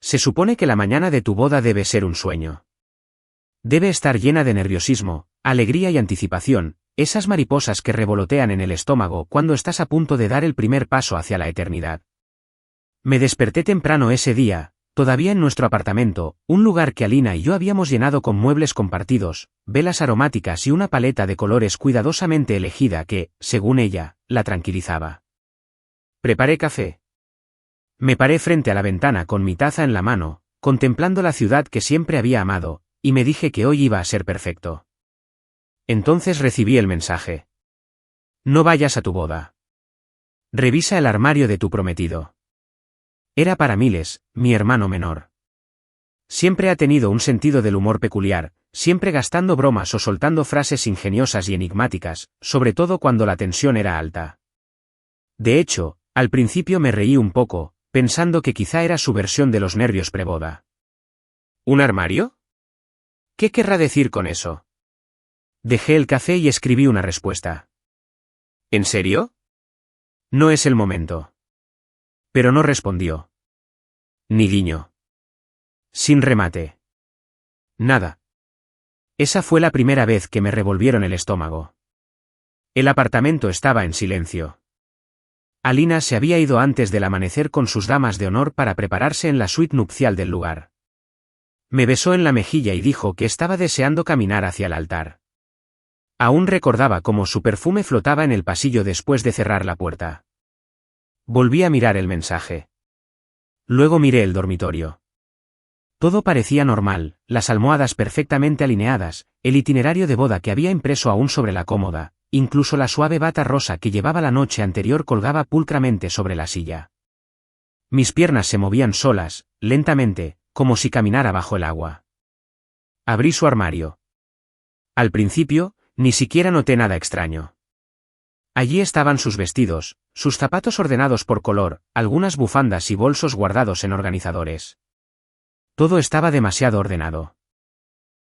Se supone que la mañana de tu boda debe ser un sueño. Debe estar llena de nerviosismo, alegría y anticipación, esas mariposas que revolotean en el estómago cuando estás a punto de dar el primer paso hacia la eternidad. Me desperté temprano ese día, todavía en nuestro apartamento, un lugar que Alina y yo habíamos llenado con muebles compartidos, velas aromáticas y una paleta de colores cuidadosamente elegida que, según ella, la tranquilizaba. Preparé café. Me paré frente a la ventana con mi taza en la mano, contemplando la ciudad que siempre había amado, y me dije que hoy iba a ser perfecto. Entonces recibí el mensaje. No vayas a tu boda. Revisa el armario de tu prometido. Era para Miles, mi hermano menor. Siempre ha tenido un sentido del humor peculiar, siempre gastando bromas o soltando frases ingeniosas y enigmáticas, sobre todo cuando la tensión era alta. De hecho, al principio me reí un poco, pensando que quizá era su versión de los nervios preboda. ¿Un armario? ¿Qué querrá decir con eso? Dejé el café y escribí una respuesta. ¿En serio? No es el momento. Pero no respondió. Ni guiño. Sin remate. Nada. Esa fue la primera vez que me revolvieron el estómago. El apartamento estaba en silencio. Alina se había ido antes del amanecer con sus damas de honor para prepararse en la suite nupcial del lugar. Me besó en la mejilla y dijo que estaba deseando caminar hacia el altar. Aún recordaba cómo su perfume flotaba en el pasillo después de cerrar la puerta. Volví a mirar el mensaje. Luego miré el dormitorio. Todo parecía normal, las almohadas perfectamente alineadas, el itinerario de boda que había impreso aún sobre la cómoda, incluso la suave bata rosa que llevaba la noche anterior colgaba pulcramente sobre la silla. Mis piernas se movían solas, lentamente, como si caminara bajo el agua. Abrí su armario. Al principio, ni siquiera noté nada extraño. Allí estaban sus vestidos, sus zapatos ordenados por color, algunas bufandas y bolsos guardados en organizadores. Todo estaba demasiado ordenado.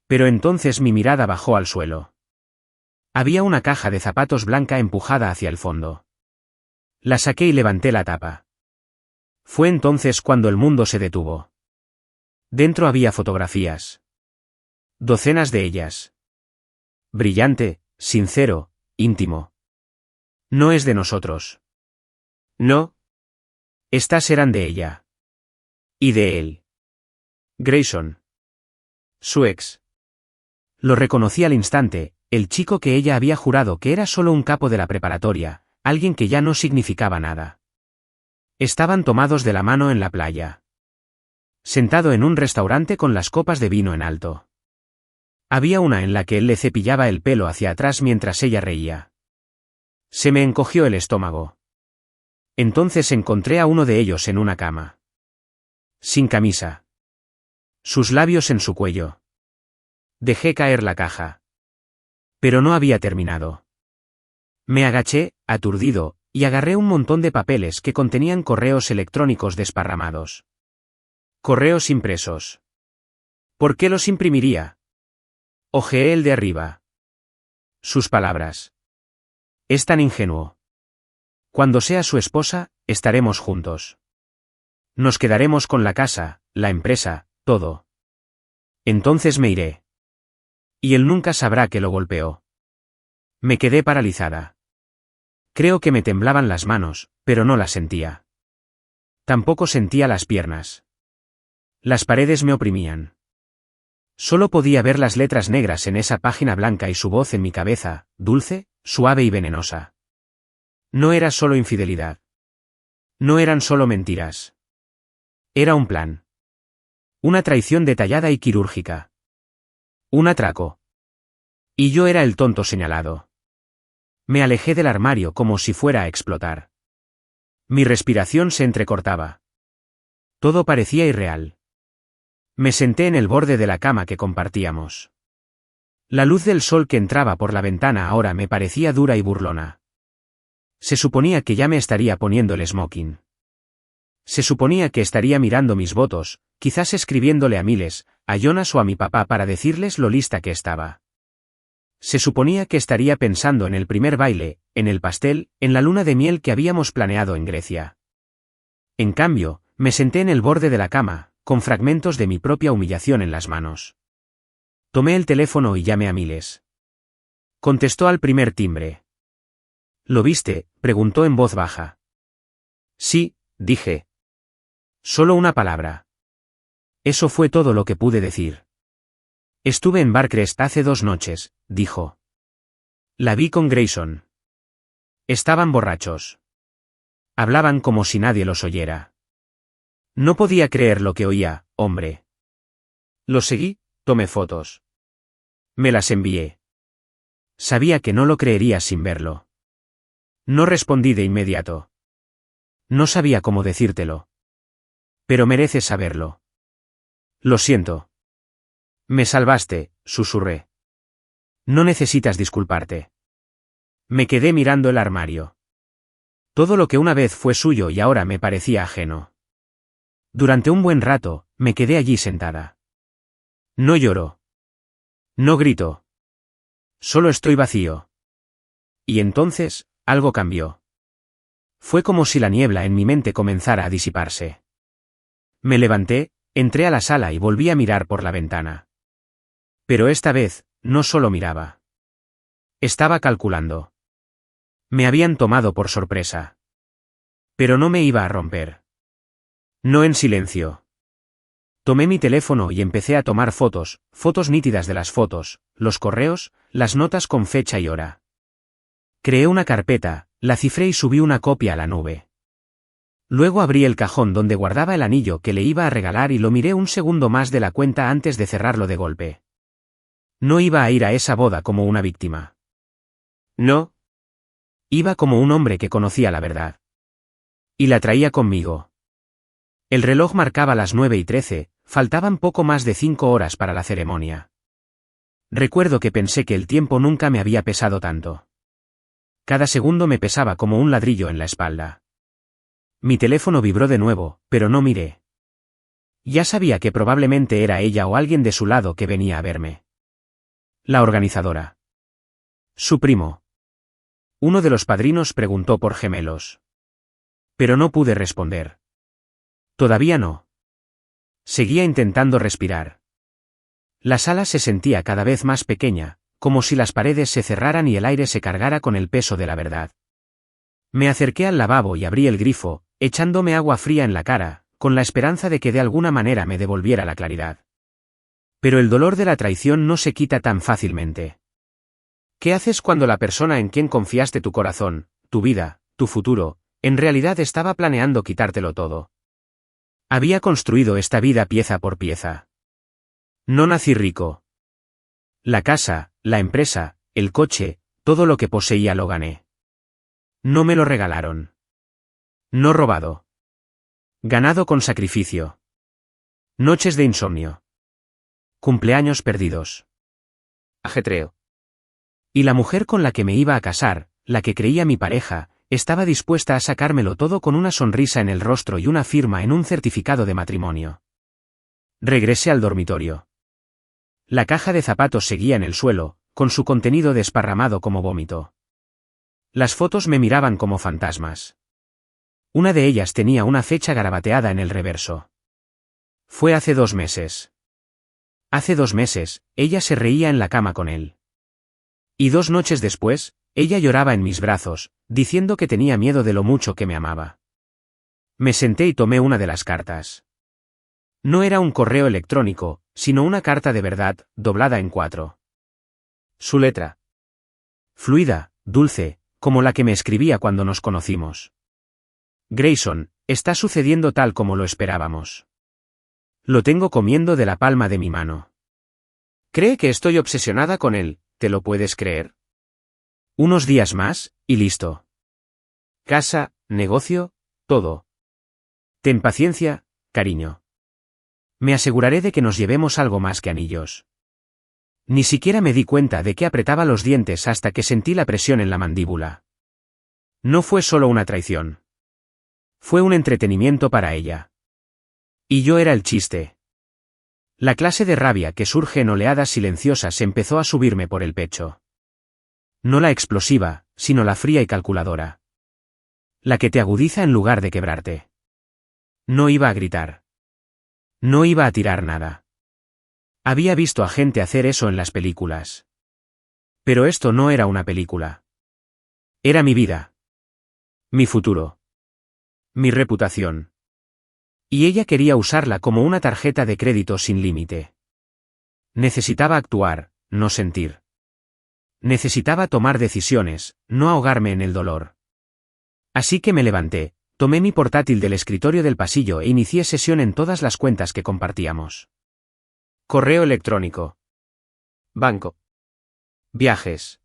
Pero entonces mi mirada bajó al suelo. Había una caja de zapatos blanca empujada hacia el fondo. La saqué y levanté la tapa. Fue entonces cuando el mundo se detuvo. Dentro había fotografías. Docenas de ellas. Brillante, sincero, íntimo. No es de nosotros. No. Estas eran de ella. Y de él. Grayson. Su ex. Lo reconocí al instante, el chico que ella había jurado que era solo un capo de la preparatoria, alguien que ya no significaba nada. Estaban tomados de la mano en la playa. Sentado en un restaurante con las copas de vino en alto. Había una en la que él le cepillaba el pelo hacia atrás mientras ella reía. Se me encogió el estómago. Entonces encontré a uno de ellos en una cama. Sin camisa. Sus labios en su cuello. Dejé caer la caja. Pero no había terminado. Me agaché, aturdido, y agarré un montón de papeles que contenían correos electrónicos desparramados. Correos impresos. ¿Por qué los imprimiría? Ojeé el de arriba. Sus palabras. Es tan ingenuo. Cuando sea su esposa, estaremos juntos. Nos quedaremos con la casa, la empresa, todo. Entonces me iré. Y él nunca sabrá que lo golpeó. Me quedé paralizada. Creo que me temblaban las manos, pero no las sentía. Tampoco sentía las piernas. Las paredes me oprimían. Solo podía ver las letras negras en esa página blanca y su voz en mi cabeza, dulce, suave y venenosa. No era solo infidelidad. No eran solo mentiras. Era un plan. Una traición detallada y quirúrgica. Un atraco. Y yo era el tonto señalado. Me alejé del armario como si fuera a explotar. Mi respiración se entrecortaba. Todo parecía irreal. Me senté en el borde de la cama que compartíamos. La luz del sol que entraba por la ventana ahora me parecía dura y burlona. Se suponía que ya me estaría poniendo el smoking. Se suponía que estaría mirando mis votos, quizás escribiéndole a Miles, a Jonas o a mi papá para decirles lo lista que estaba. Se suponía que estaría pensando en el primer baile, en el pastel, en la luna de miel que habíamos planeado en Grecia. En cambio, me senté en el borde de la cama, con fragmentos de mi propia humillación en las manos. Tomé el teléfono y llamé a Miles. Contestó al primer timbre. ¿Lo viste?, preguntó en voz baja. Sí, dije. Solo una palabra. Eso fue todo lo que pude decir. Estuve en Barcrest hace 2 noches, dijo. La vi con Grayson. Estaban borrachos. Hablaban como si nadie los oyera. No podía creer lo que oía, hombre. Los seguí, tomé fotos. Me las envié. Sabía que no lo creería sin verlo. No respondí de inmediato. No sabía cómo decírtelo. Pero mereces saberlo. Lo siento. Me salvaste, susurré. No necesitas disculparte. Me quedé mirando el armario. Todo lo que una vez fue suyo y ahora me parecía ajeno. Durante un buen rato, me quedé allí sentada. No lloro. No grito. Solo estoy vacío. Y entonces, algo cambió. Fue como si la niebla en mi mente comenzara a disiparse. Me levanté, entré a la sala y volví a mirar por la ventana. Pero esta vez, no solo miraba. Estaba calculando. Me habían tomado por sorpresa. Pero no me iba a romper. No en silencio. Tomé mi teléfono y empecé a tomar fotos nítidas de las fotos, los correos, las notas con fecha y hora. Creé una carpeta, la cifré y subí una copia a la nube. Luego abrí el cajón donde guardaba el anillo que le iba a regalar y lo miré un segundo más de la cuenta antes de cerrarlo de golpe. No iba a ir a esa boda como una víctima. No. Iba como un hombre que conocía la verdad. Y la traía conmigo. El reloj marcaba las 9:13, faltaban poco más de 5 horas para la ceremonia. Recuerdo que pensé que el tiempo nunca me había pesado tanto. Cada segundo me pesaba como un ladrillo en la espalda. Mi teléfono vibró de nuevo, pero no miré. Ya sabía que probablemente era ella o alguien de su lado que venía a verme. La organizadora. Su primo. Uno de los padrinos preguntó por gemelos. Pero no pude responder. Todavía no. Seguía intentando respirar. La sala se sentía cada vez más pequeña, como si las paredes se cerraran y el aire se cargara con el peso de la verdad. Me acerqué al lavabo y abrí el grifo, echándome agua fría en la cara, con la esperanza de que de alguna manera me devolviera la claridad. Pero el dolor de la traición no se quita tan fácilmente. ¿Qué haces cuando la persona en quien confiaste tu corazón, tu vida, tu futuro, en realidad estaba planeando quitártelo todo? Había construido esta vida pieza por pieza. No nací rico. La casa, la empresa, el coche, todo lo que poseía lo gané. No me lo regalaron. No robado. Ganado con sacrificio. Noches de insomnio. Cumpleaños perdidos. Ajetreo. Y la mujer con la que me iba a casar, la que creía mi pareja, estaba dispuesta a sacármelo todo con una sonrisa en el rostro y una firma en un certificado de matrimonio. Regresé al dormitorio. La caja de zapatos seguía en el suelo, con su contenido desparramado como vómito. Las fotos me miraban como fantasmas. Una de ellas tenía una fecha garabateada en el reverso. Fue hace 2 meses. Hace 2 meses, ella se reía en la cama con él. Y 2 noches después, ella lloraba en mis brazos, diciendo que tenía miedo de lo mucho que me amaba. Me senté y tomé una de las cartas. No era un correo electrónico, sino una carta de verdad, doblada en 4. Su letra. Fluida, dulce, como la que me escribía cuando nos conocimos. Grayson, está sucediendo tal como lo esperábamos. Lo tengo comiendo de la palma de mi mano. Cree que estoy obsesionada con él, ¿te lo puedes creer? Unos días más, y listo. Casa, negocio, todo. Ten paciencia, cariño. Me aseguraré de que nos llevemos algo más que anillos. Ni siquiera me di cuenta de que apretaba los dientes hasta que sentí la presión en la mandíbula. No fue solo una traición. Fue un entretenimiento para ella. Y yo era el chiste. La clase de rabia que surge en oleadas silenciosas empezó a subirme por el pecho. No la explosiva, sino la fría y calculadora. La que te agudiza en lugar de quebrarte. No iba a gritar. No iba a tirar nada. Había visto a gente hacer eso en las películas. Pero esto no era una película. Era mi vida. Mi futuro. Mi reputación. Y ella quería usarla como una tarjeta de crédito sin límite. Necesitaba actuar, no sentir. Necesitaba tomar decisiones, no ahogarme en el dolor. Así que me levanté, tomé mi portátil del escritorio del pasillo e inicié sesión en todas las cuentas que compartíamos. Correo electrónico. Banco. Viajes.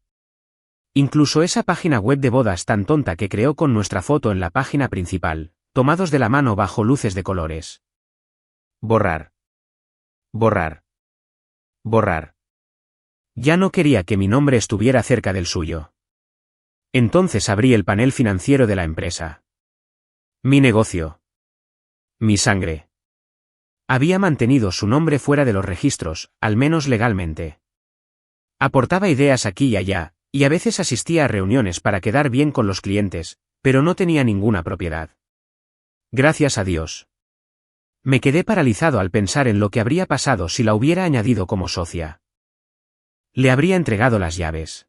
Incluso esa página web de bodas tan tonta que creó con nuestra foto en la página principal, tomados de la mano bajo luces de colores. Borrar. Borrar. Borrar. Ya no quería que mi nombre estuviera cerca del suyo. Entonces abrí el panel financiero de la empresa. Mi negocio. Mi sangre. Había mantenido su nombre fuera de los registros, al menos legalmente. Aportaba ideas aquí y allá, y a veces asistía a reuniones para quedar bien con los clientes, pero no tenía ninguna propiedad. Gracias a Dios. Me quedé paralizado al pensar en lo que habría pasado si la hubiera añadido como socia. Le habría entregado las llaves.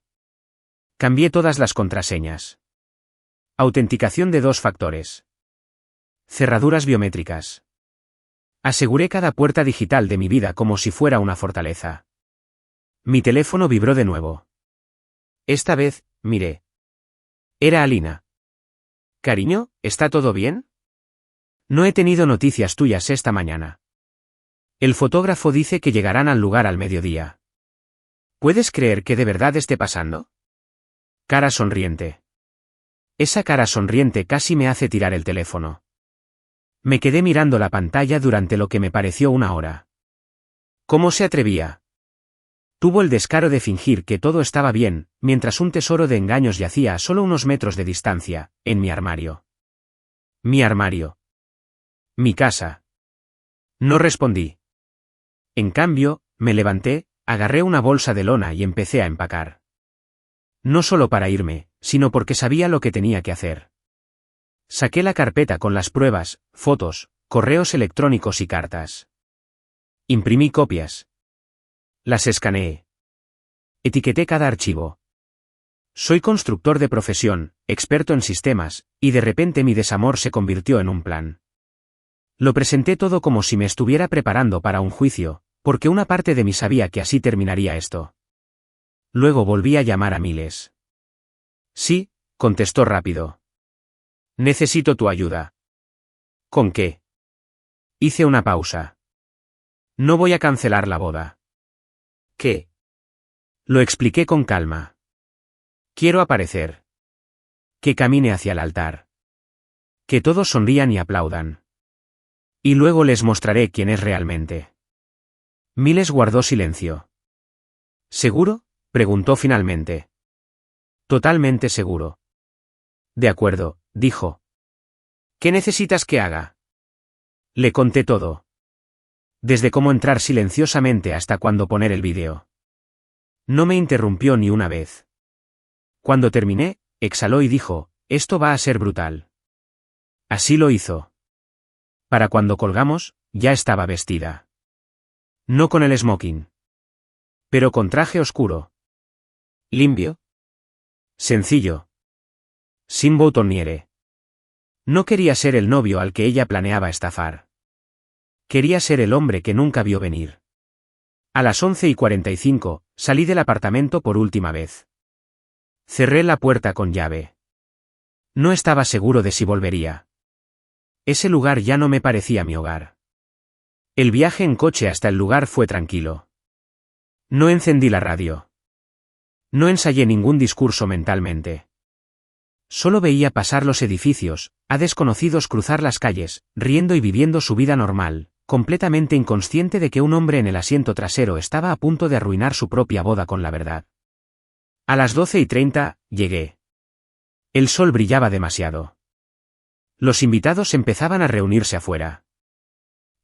Cambié todas las contraseñas. Autenticación de 2 factores. Cerraduras biométricas. Aseguré cada puerta digital de mi vida como si fuera una fortaleza. Mi teléfono vibró de nuevo. Esta vez, miré. Era Alina. Cariño, ¿está todo bien? No he tenido noticias tuyas esta mañana. El fotógrafo dice que llegarán al lugar al mediodía. ¿Puedes creer que de verdad esté pasando? Cara sonriente. Esa cara sonriente casi me hace tirar el teléfono. Me quedé mirando la pantalla durante lo que me pareció una hora. ¿Cómo se atrevía? Tuvo el descaro de fingir que todo estaba bien, mientras un tesoro de engaños yacía a solo unos metros de distancia, en mi armario. Mi armario. Mi casa. No respondí. En cambio, me levanté, agarré una bolsa de lona y empecé a empacar. No solo para irme, sino porque sabía lo que tenía que hacer. Saqué la carpeta con las pruebas, fotos, correos electrónicos y cartas. Imprimí copias. Las escaneé. Etiqueté cada archivo. Soy constructor de profesión, experto en sistemas, y de repente mi desamor se convirtió en un plan. Lo presenté todo como si me estuviera preparando para un juicio, porque una parte de mí sabía que así terminaría esto. Luego volví a llamar a Miles. Sí, contestó rápido. Necesito tu ayuda. ¿Con qué? Hice una pausa. No voy a cancelar la boda. ¿Qué? Lo expliqué con calma. Quiero aparecer. Que camine hacia el altar. Que todos sonrían y aplaudan. Y luego les mostraré quién es realmente. Miles guardó silencio. ¿Seguro?, preguntó finalmente. Totalmente seguro. De acuerdo, dijo. ¿Qué necesitas que haga? Le conté todo. Desde cómo entrar silenciosamente hasta cuándo poner el vídeo. No me interrumpió ni una vez. Cuando terminé, exhaló y dijo, esto va a ser brutal. Así lo hizo. Para cuando colgamos, ya estaba vestida. No con el smoking. Pero con traje oscuro. Limpio. Sencillo. Sin boutonniere. No quería ser el novio al que ella planeaba estafar. Quería ser el hombre que nunca vio venir. A las 11:45, salí del apartamento por última vez. Cerré la puerta con llave. No estaba seguro de si volvería. Ese lugar ya no me parecía mi hogar. El viaje en coche hasta el lugar fue tranquilo. No encendí la radio. No ensayé ningún discurso mentalmente. Solo veía pasar los edificios, a desconocidos cruzar las calles, riendo y viviendo su vida normal, completamente inconsciente de que un hombre en el asiento trasero estaba a punto de arruinar su propia boda con la verdad. A las 12:30, llegué. El sol brillaba demasiado. Los invitados empezaban a reunirse afuera.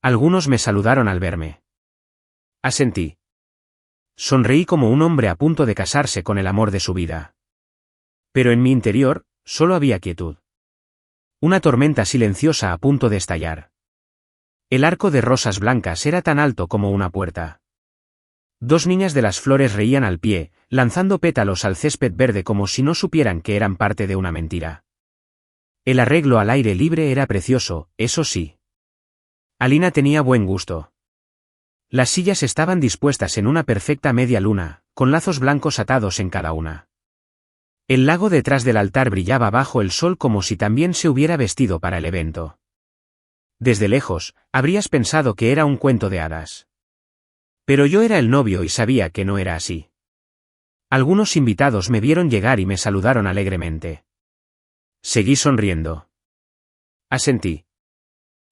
Algunos me saludaron al verme. Asentí. Sonreí como un hombre a punto de casarse con el amor de su vida. Pero en mi interior, solo había quietud. Una tormenta silenciosa a punto de estallar. El arco de rosas blancas era tan alto como una puerta. Dos niñas de las flores reían al pie, lanzando pétalos al césped verde como si no supieran que eran parte de una mentira. El arreglo al aire libre era precioso, eso sí. Alina tenía buen gusto. Las sillas estaban dispuestas en una perfecta media luna, con lazos blancos atados en cada una. El lago detrás del altar brillaba bajo el sol como si también se hubiera vestido para el evento. Desde lejos, habrías pensado que era un cuento de hadas. Pero yo era el novio y sabía que no era así. Algunos invitados me vieron llegar y me saludaron alegremente. Seguí sonriendo. Asentí.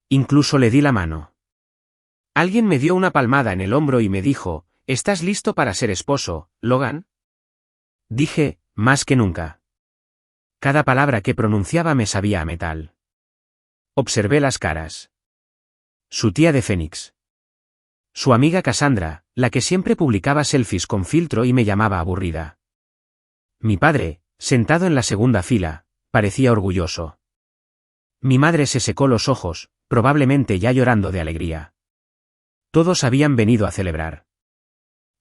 Incluso le di la mano. Alguien me dio una palmada en el hombro y me dijo, ¿estás listo para ser esposo, Logan? Dije, más que nunca. Cada palabra que pronunciaba me sabía a metal. Observé las caras. Su tía de Phoenix. Su amiga Cassandra, la que siempre publicaba selfies con filtro y me llamaba aburrida. Mi padre, sentado en la segunda fila, parecía orgulloso. Mi madre se secó los ojos, probablemente ya llorando de alegría. Todos habían venido a celebrar.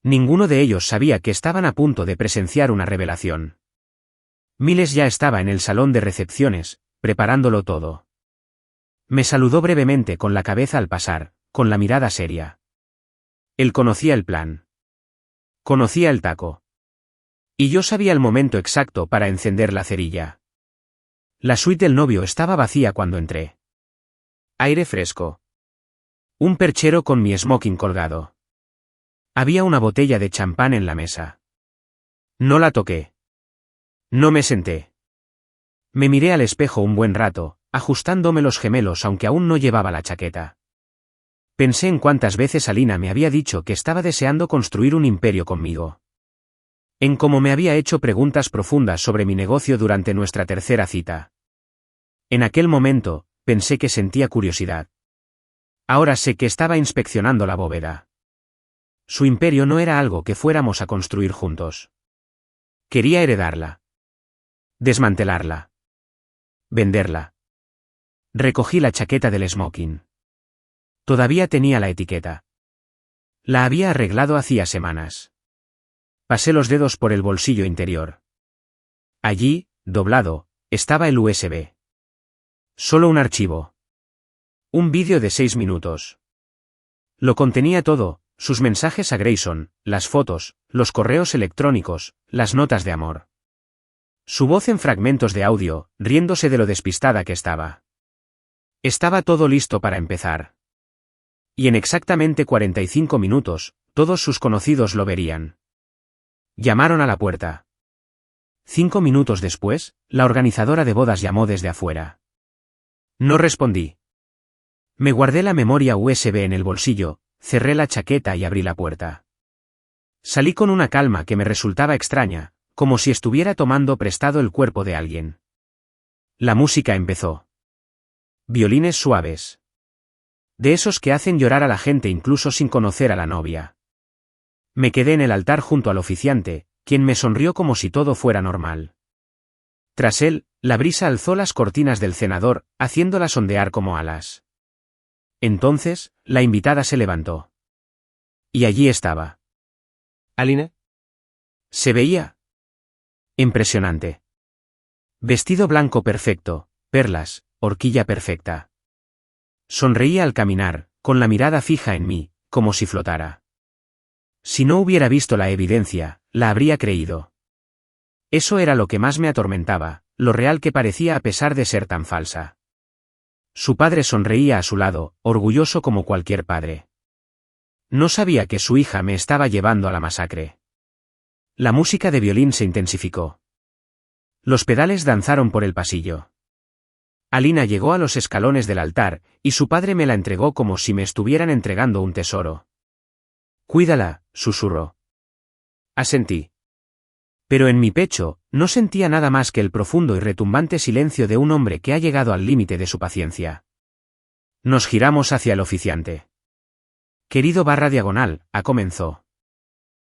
Ninguno de ellos sabía que estaban a punto de presenciar una revelación. Miles ya estaba en el salón de recepciones, preparándolo todo. Me saludó brevemente con la cabeza al pasar, con la mirada seria. Él conocía el plan. Conocía el taco. Y yo sabía el momento exacto para encender la cerilla. La suite del novio estaba vacía cuando entré. Aire fresco. Un perchero con mi smoking colgado. Había una botella de champán en la mesa. No la toqué. No me senté. Me miré al espejo un buen rato, ajustándome los gemelos aunque aún no llevaba la chaqueta. Pensé en cuántas veces Alina me había dicho que estaba deseando construir un imperio conmigo. En cómo me había hecho preguntas profundas sobre mi negocio durante nuestra tercera cita. En aquel momento, pensé que sentía curiosidad. Ahora sé que estaba inspeccionando la bóveda. Su imperio no era algo que fuéramos a construir juntos. Quería heredarla. Desmantelarla. Venderla. Recogí la chaqueta del smoking. Todavía tenía la etiqueta. La había arreglado hacía semanas. Pasé los dedos por el bolsillo interior. Allí, doblado, estaba el USB. Solo un archivo. Un vídeo de 6 minutos. Lo contenía todo, sus mensajes a Grayson, las fotos, los correos electrónicos, las notas de amor. Su voz en fragmentos de audio, riéndose de lo despistada que estaba. Estaba todo listo para empezar. Y en exactamente 45 minutos, todos sus conocidos lo verían. Llamaron a la puerta. 5 minutos después, la organizadora de bodas llamó desde afuera. No respondí. Me guardé la memoria USB en el bolsillo, cerré la chaqueta y abrí la puerta. Salí con una calma que me resultaba extraña, como si estuviera tomando prestado el cuerpo de alguien. La música empezó. Violines suaves. De esos que hacen llorar a la gente incluso sin conocer a la novia. Me quedé en el altar junto al oficiante, quien me sonrió como si todo fuera normal. Tras él, la brisa alzó las cortinas del cenador, haciéndolas ondear como alas. Entonces, la invitada se levantó. Y allí estaba. ¿Alina? Se veía impresionante. Vestido blanco perfecto, perlas, horquilla perfecta. Sonreía al caminar, con la mirada fija en mí, como si flotara. Si no hubiera visto la evidencia, la habría creído. Eso era lo que más me atormentaba, lo real que parecía a pesar de ser tan falsa. Su padre sonreía a su lado, orgulloso como cualquier padre. No sabía que su hija me estaba llevando a la masacre. La música de violín se intensificó. Los pedales danzaron por el pasillo. Alina llegó a los escalones del altar, y su padre me la entregó como si me estuvieran entregando un tesoro. Cuídala, susurró. Asentí. Pero en mi pecho, no sentía nada más que el profundo y retumbante silencio de un hombre que ha llegado al límite de su paciencia. Nos giramos hacia el oficiante. Querido /diagonal, comenzó.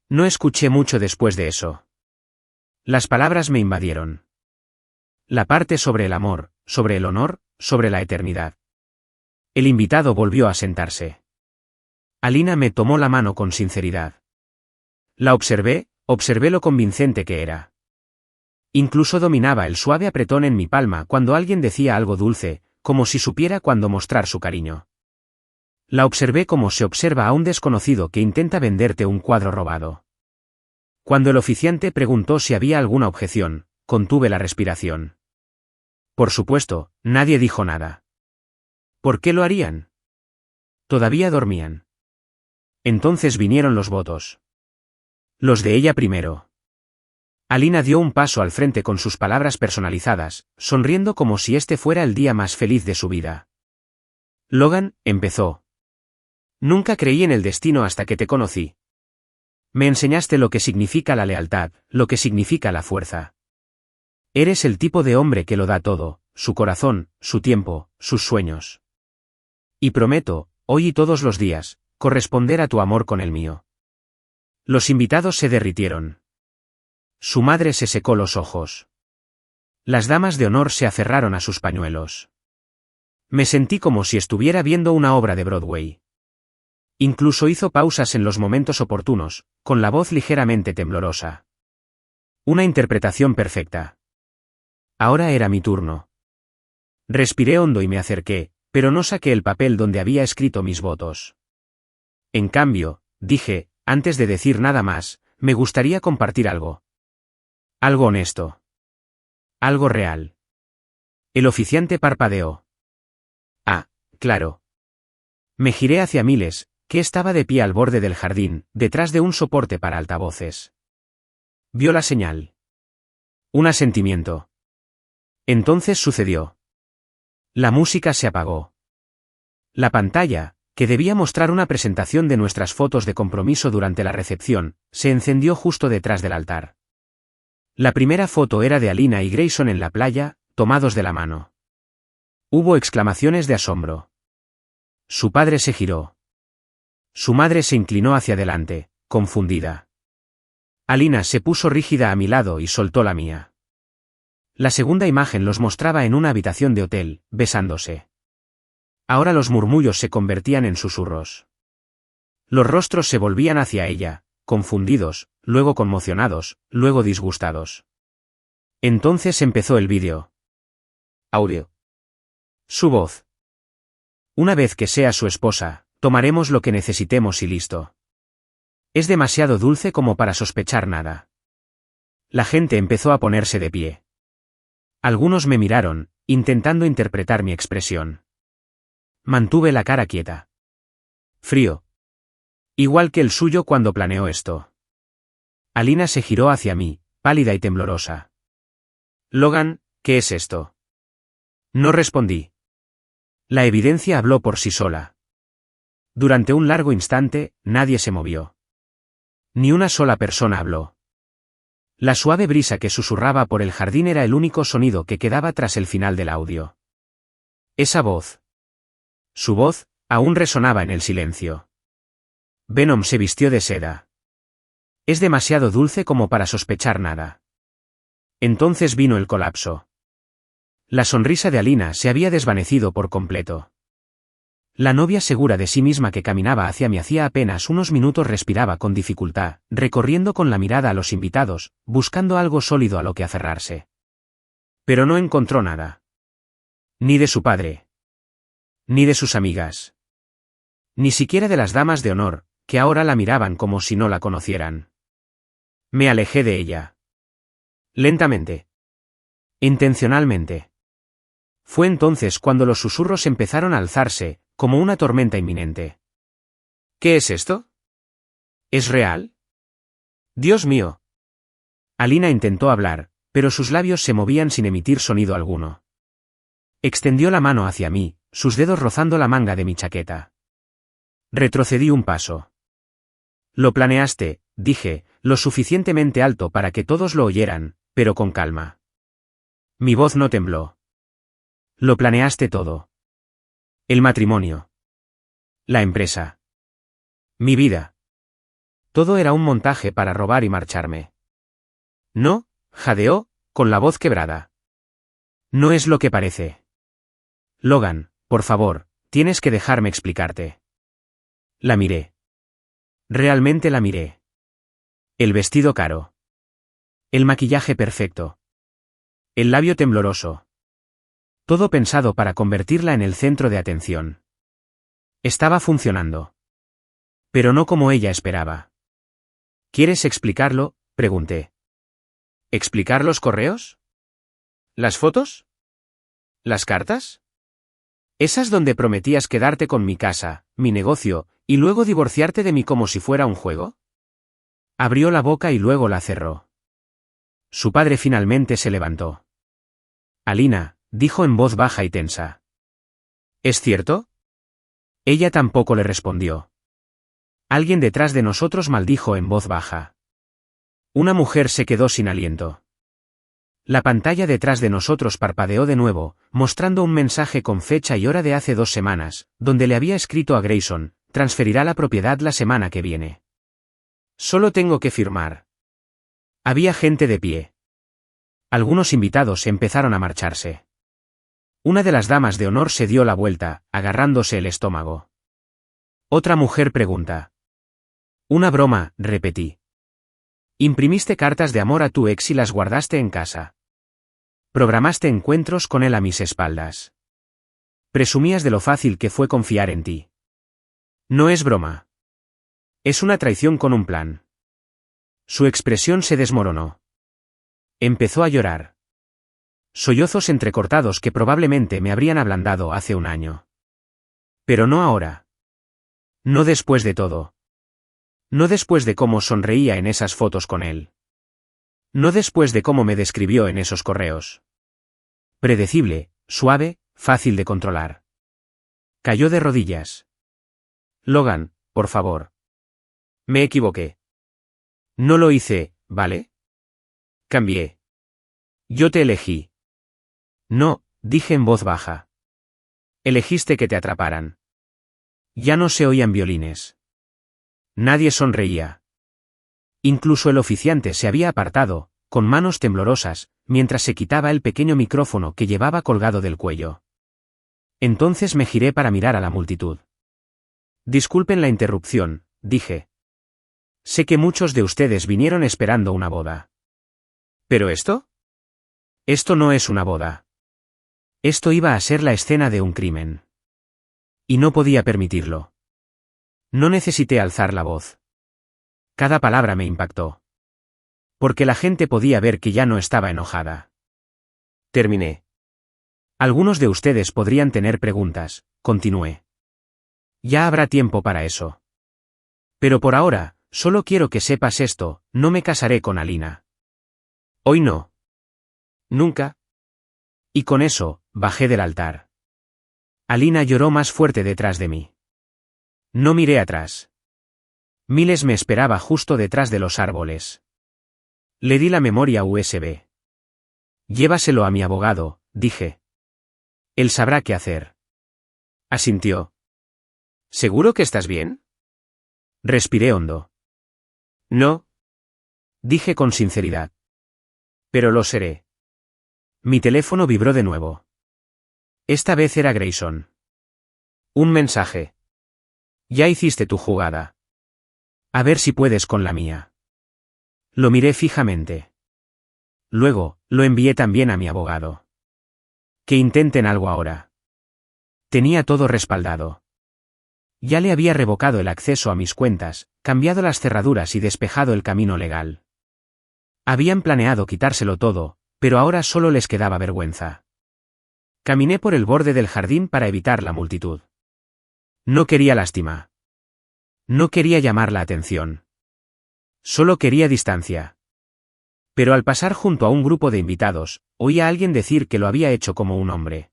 No escuché mucho después de eso. Las palabras me invadieron. La parte sobre el amor, sobre el honor, sobre la eternidad. El invitado volvió a sentarse. Alina me tomó la mano con sinceridad. La observé lo convincente que era. Incluso dominaba el suave apretón en mi palma cuando alguien decía algo dulce, como si supiera cuándo mostrar su cariño. La observé como se observa a un desconocido que intenta venderte un cuadro robado. Cuando el oficiante preguntó si había alguna objeción, contuve la respiración. Por supuesto, nadie dijo nada. ¿Por qué lo harían? Todavía dormían. Entonces vinieron los votos. Los de ella primero. Alina dio un paso al frente con sus palabras personalizadas, sonriendo como si este fuera el día más feliz de su vida. Logan, empezó. Nunca creí en el destino hasta que te conocí. Me enseñaste lo que significa la lealtad, lo que significa la fuerza. Eres el tipo de hombre que lo da todo, su corazón, su tiempo, sus sueños. Y prometo, hoy y todos los días, corresponder a tu amor con el mío. Los invitados se derritieron. Su madre se secó los ojos. Las damas de honor se aferraron a sus pañuelos. Me sentí como si estuviera viendo una obra de Broadway. Incluso hizo pausas en los momentos oportunos, con la voz ligeramente temblorosa. Una interpretación perfecta. Ahora era mi turno. Respiré hondo y me acerqué, pero no saqué el papel donde había escrito mis votos. En cambio, dije, antes de decir nada más, me gustaría compartir algo. Algo honesto. Algo real. El oficiante parpadeó. Ah, claro. Me giré hacia Miles, que estaba de pie al borde del jardín, detrás de un soporte para altavoces. Vio la señal. Un asentimiento. Entonces sucedió. La música se apagó. La pantalla, que debía mostrar una presentación de nuestras fotos de compromiso durante la recepción, se encendió justo detrás del altar. La primera foto era de Alina y Grayson en la playa, tomados de la mano. Hubo exclamaciones de asombro. Su padre se giró. Su madre se inclinó hacia adelante, confundida. Alina se puso rígida a mi lado y soltó la mía. La segunda imagen los mostraba en una habitación de hotel, besándose. Ahora los murmullos se convertían en susurros. Los rostros se volvían hacia ella, confundidos, luego conmocionados, luego disgustados. Entonces empezó el vídeo. Audio. Su voz. Una vez que sea su esposa, tomaremos lo que necesitemos y listo. Es demasiado dulce como para sospechar nada. La gente empezó a ponerse de pie. Algunos me miraron, intentando interpretar mi expresión. Mantuve la cara quieta. Frío. Igual que el suyo cuando planeó esto. Alina se giró hacia mí, pálida y temblorosa. Logan, ¿qué es esto? No respondí. La evidencia habló por sí sola. Durante un largo instante, nadie se movió. Ni una sola persona habló. La suave brisa que susurraba por el jardín era el único sonido que quedaba tras el final del audio. Esa voz. Su voz, aún resonaba en el silencio. Venom se vistió de seda. Es demasiado dulce como para sospechar nada. Entonces vino el colapso. La sonrisa de Alina se había desvanecido por completo. La novia segura de sí misma que caminaba hacia mí hacía apenas unos minutos respiraba con dificultad, recorriendo con la mirada a los invitados, buscando algo sólido a lo que aferrarse. Pero no encontró nada. Ni de su padre. Ni de sus amigas. Ni siquiera de las damas de honor, que ahora la miraban como si no la conocieran. Me alejé de ella. Lentamente. Intencionalmente. Fue entonces cuando los susurros empezaron a alzarse, como una tormenta inminente. ¿Qué es esto? ¿Es real? Dios mío. Alina intentó hablar, pero sus labios se movían sin emitir sonido alguno. Extendió la mano hacia mí, sus dedos rozando la manga de mi chaqueta. Retrocedí un paso. Lo planeaste, dije, lo suficientemente alto para que todos lo oyeran, pero con calma. Mi voz no tembló. Lo planeaste todo. El matrimonio. La empresa. Mi vida. Todo era un montaje para robar y marcharme. No, jadeó, con la voz quebrada. No es lo que parece. Logan, por favor, Tienes que dejarme explicarte. La miré. Realmente la miré. El vestido caro. El maquillaje perfecto. El labio tembloroso. Todo pensado para convertirla en el centro de atención. Estaba funcionando. Pero no como ella esperaba. ¿Quieres explicarlo?, pregunté. ¿Explicar los correos? ¿Las fotos? ¿Las cartas? ¿Esas donde prometías quedarte con mi casa, mi negocio, y luego divorciarte de mí como si fuera un juego? Abrió la boca y luego la cerró. Su padre finalmente se levantó. Alina, dijo en voz baja y tensa. ¿Es cierto? Ella tampoco le respondió. Alguien detrás de nosotros maldijo en voz baja. Una mujer se quedó sin aliento. La pantalla detrás de nosotros parpadeó de nuevo, mostrando un mensaje con fecha y hora de hace 2 semanas, donde le había escrito a Grayson: transferirá la propiedad la semana que viene. Solo tengo que firmar. Había gente de pie. Algunos invitados empezaron a marcharse. Una de las damas de honor se dio la vuelta, agarrándose el estómago. Otra mujer pregunta. Una broma, repetí. Imprimiste cartas de amor a tu ex y las guardaste en casa. Programaste encuentros con él a mis espaldas. Presumías de lo fácil que fue confiar en ti. No es broma. Es una traición con un plan. Su expresión se desmoronó. Empezó a llorar. Sollozos entrecortados que probablemente me habrían ablandado hace un año. Pero no ahora. No después de todo. No después de cómo sonreía en esas fotos con él. No después de cómo me describió en esos correos. Predecible, suave, fácil de controlar. Cayó de rodillas. Logan, por favor. Me equivoqué. No lo hice, ¿vale? Cambié. Yo te elegí. No, dije en voz baja. Elegiste que te atraparan. Ya no se oían violines. Nadie sonreía. Incluso el oficiante se había apartado, con manos temblorosas, mientras se quitaba el pequeño micrófono que llevaba colgado del cuello. Entonces me giré para mirar a la multitud. Disculpen la interrupción, dije. Sé que muchos de ustedes vinieron esperando una boda. ¿Pero esto? Esto no es una boda. Esto iba a ser la escena de un crimen. Y no podía permitirlo. No necesité alzar la voz. Cada palabra me impactó. Porque la gente podía ver que ya no estaba enojada. Terminé. Algunos de ustedes podrían tener preguntas, continué. Ya habrá tiempo para eso. Pero por ahora, solo quiero que sepas esto: no me casaré con Alina. Hoy no. Nunca. Y con eso, bajé del altar. Alina lloró más fuerte detrás de mí. No miré atrás. Miles me esperaba justo detrás de los árboles. Le di la memoria USB. Llévaselo a mi abogado, dije. Él sabrá qué hacer. Asintió. ¿Seguro que estás bien? Respiré hondo. No. Dije con sinceridad. Pero lo seré. Mi teléfono vibró de nuevo. Esta vez era Grayson. Un mensaje. Ya hiciste tu jugada. A ver si puedes con la mía. Lo miré fijamente. Luego, lo envié también a mi abogado. Que intenten algo ahora. Tenía todo respaldado. Ya le había revocado el acceso a mis cuentas, cambiado las cerraduras y despejado el camino legal. Habían planeado quitárselo todo, pero ahora solo les quedaba vergüenza. Caminé por el borde del jardín para evitar la multitud. No quería lástima. No quería llamar la atención. Solo quería distancia. Pero al pasar junto a un grupo de invitados, oí a alguien decir que lo había hecho como un hombre.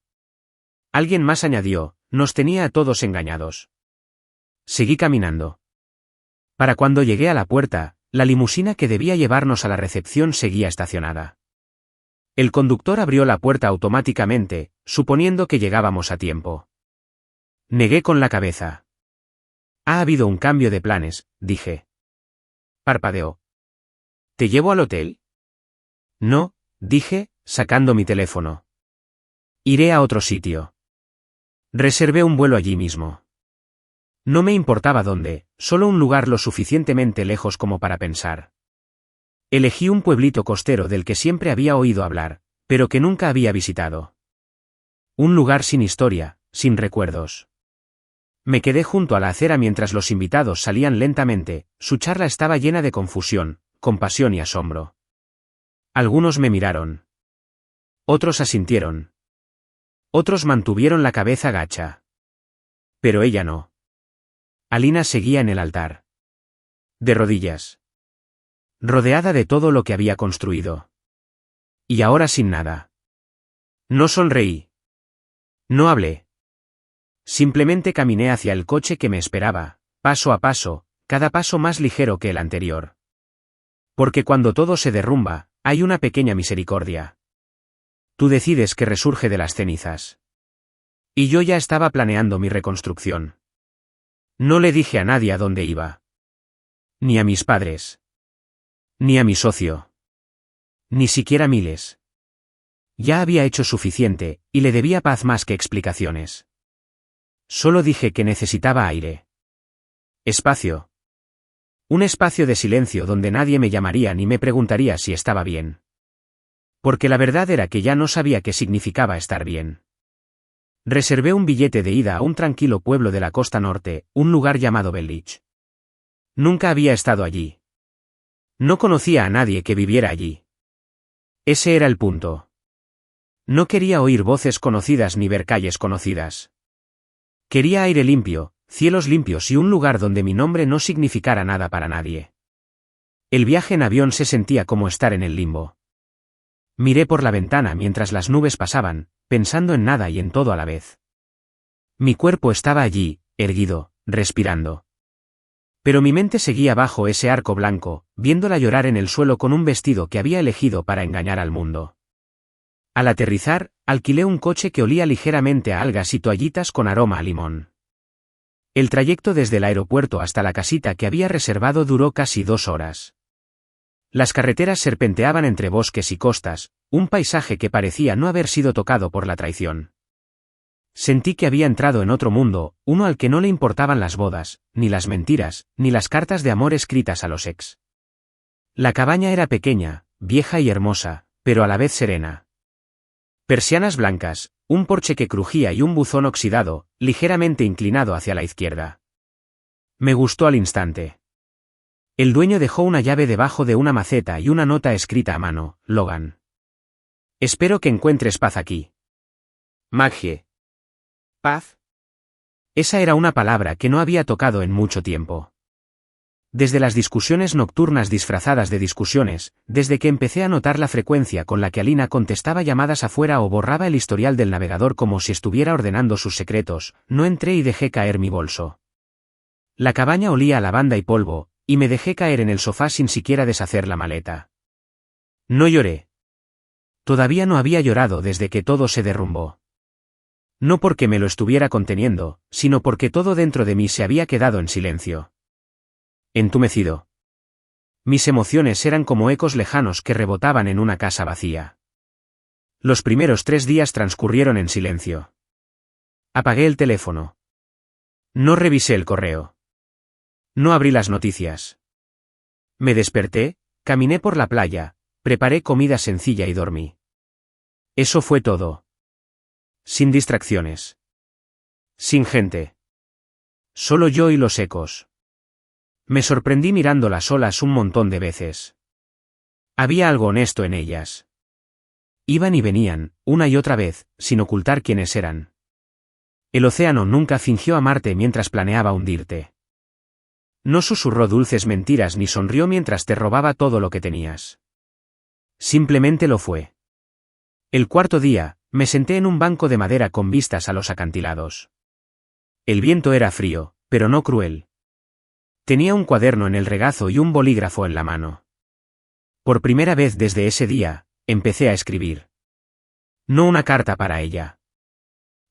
Alguien más añadió: nos tenía a todos engañados. Seguí caminando. Para cuando llegué a la puerta, la limusina que debía llevarnos a la recepción seguía estacionada. El conductor abrió la puerta automáticamente, suponiendo que llegábamos a tiempo. Negué con la cabeza. Ha habido un cambio de planes, dije. Parpadeó. ¿Te llevo al hotel? No, dije, sacando mi teléfono. Iré a otro sitio. Reservé un vuelo allí mismo. No me importaba dónde, solo un lugar lo suficientemente lejos como para pensar. Elegí un pueblito costero del que siempre había oído hablar, pero que nunca había visitado. Un lugar sin historia, sin recuerdos. Me quedé junto a la acera mientras los invitados salían lentamente, su charla estaba llena de confusión, compasión y asombro. Algunos me miraron. Otros asintieron. Otros mantuvieron la cabeza gacha. Pero ella no. Alina seguía en el altar. De rodillas. Rodeada de todo lo que había construido. Y ahora sin nada. No sonreí. No hablé. Simplemente caminé hacia el coche que me esperaba, paso a paso, cada paso más ligero que el anterior. Porque cuando todo se derrumba, hay una pequeña misericordia. Tú decides que resurge de las cenizas. Y yo ya estaba planeando mi reconstrucción. No le dije a nadie a dónde iba. Ni a mis padres. Ni a mi socio. Ni siquiera Miles. Ya había hecho suficiente, y le debía paz más que explicaciones. Solo dije que necesitaba aire. Espacio. Un espacio de silencio donde nadie me llamaría ni me preguntaría si estaba bien. Porque la verdad era que ya no sabía qué significaba estar bien. Reservé un billete de ida a un tranquilo pueblo de la costa norte, un lugar llamado Bellich. Nunca había estado allí. No conocía a nadie que viviera allí. Ese era el punto. No quería oír voces conocidas ni ver calles conocidas. Quería aire limpio, cielos limpios y un lugar donde mi nombre no significara nada para nadie. El viaje en avión se sentía como estar en el limbo. Miré por la ventana mientras las nubes pasaban, pensando en nada y en todo a la vez. Mi cuerpo estaba allí, erguido, respirando. Pero mi mente seguía bajo ese arco blanco, viéndola llorar en el suelo con un vestido que había elegido para engañar al mundo. Al aterrizar, alquilé un coche que olía ligeramente a algas y toallitas con aroma a limón. El trayecto desde el aeropuerto hasta la casita que había reservado duró casi 2 horas. Las carreteras serpenteaban entre bosques y costas, un paisaje que parecía no haber sido tocado por la traición. Sentí que había entrado en otro mundo, uno al que no le importaban las bodas, ni las mentiras, ni las cartas de amor escritas a los ex. La cabaña era pequeña, vieja y hermosa, pero a la vez serena. Persianas blancas, un porche que crujía y un buzón oxidado, ligeramente inclinado hacia la izquierda. Me gustó al instante. El dueño dejó una llave debajo de una maceta y una nota escrita a mano: Logan. Espero que encuentres paz aquí. Maggie. ¿Paz? Esa era una palabra que no había tocado en mucho tiempo. Desde las discusiones nocturnas disfrazadas de discusiones, desde que empecé a notar la frecuencia con la que Alina contestaba llamadas afuera o borraba el historial del navegador como si estuviera ordenando sus secretos, no entré y dejé caer mi bolso. La cabaña olía a lavanda y polvo, y me dejé caer en el sofá sin siquiera deshacer la maleta. No lloré. Todavía no había llorado desde que todo se derrumbó. No porque me lo estuviera conteniendo, sino porque todo dentro de mí se había quedado en silencio. Entumecido. Mis emociones eran como ecos lejanos que rebotaban en una casa vacía. Los primeros 3 días transcurrieron en silencio. Apagué el teléfono. No revisé el correo. No abrí las noticias. Me desperté, caminé por la playa, preparé comida sencilla y dormí. Eso fue todo. Sin distracciones. Sin gente. Solo yo y los ecos. Me sorprendí mirando las olas un montón de veces. Había algo honesto en ellas. Iban y venían, una y otra vez, sin ocultar quiénes eran. El océano nunca fingió amarte mientras planeaba hundirte. No susurró dulces mentiras ni sonrió mientras te robaba todo lo que tenías. Simplemente lo fue. El cuarto día, me senté en un banco de madera con vistas a los acantilados. El viento era frío, pero no cruel. Tenía un cuaderno en el regazo y un bolígrafo en la mano. Por primera vez desde ese día, empecé a escribir. No una carta para ella.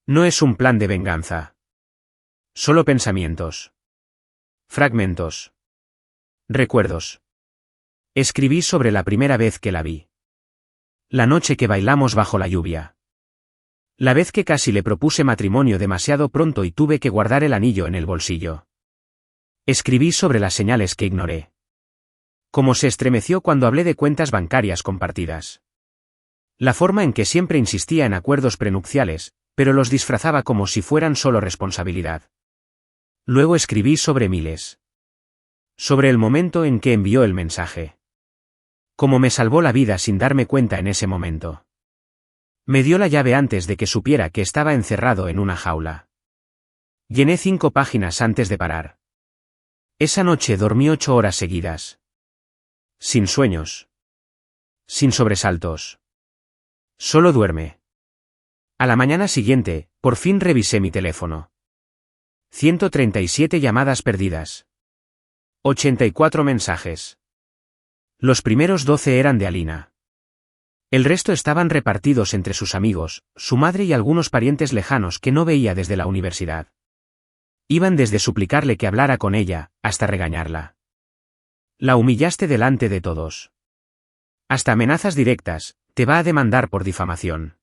No es un plan de venganza. Solo pensamientos. Fragmentos. Recuerdos. Escribí sobre la primera vez que la vi. La noche que bailamos bajo la lluvia. La vez que casi le propuse matrimonio demasiado pronto y tuve que guardar el anillo en el bolsillo. Escribí sobre las señales que ignoré. Cómo se estremeció cuando hablé de cuentas bancarias compartidas. La forma en que siempre insistía en acuerdos prenupciales, pero los disfrazaba como si fueran solo responsabilidad. Luego escribí sobre Miles. Sobre el momento en que envió el mensaje. Cómo me salvó la vida sin darme cuenta en ese momento. Me dio la llave antes de que supiera que estaba encerrado en una jaula. Llené 5 páginas antes de parar. Esa noche dormí 8 horas seguidas. Sin sueños. Sin sobresaltos. Solo duerme. A la mañana siguiente, por fin revisé mi teléfono. 137 llamadas perdidas. 84 mensajes. Los primeros 12 eran de Alina. El resto estaban repartidos entre sus amigos, su madre y algunos parientes lejanos que no veía desde la universidad. Iban desde suplicarle que hablara con ella, hasta regañarla. La humillaste delante de todos. Hasta amenazas directas, te va a demandar por difamación.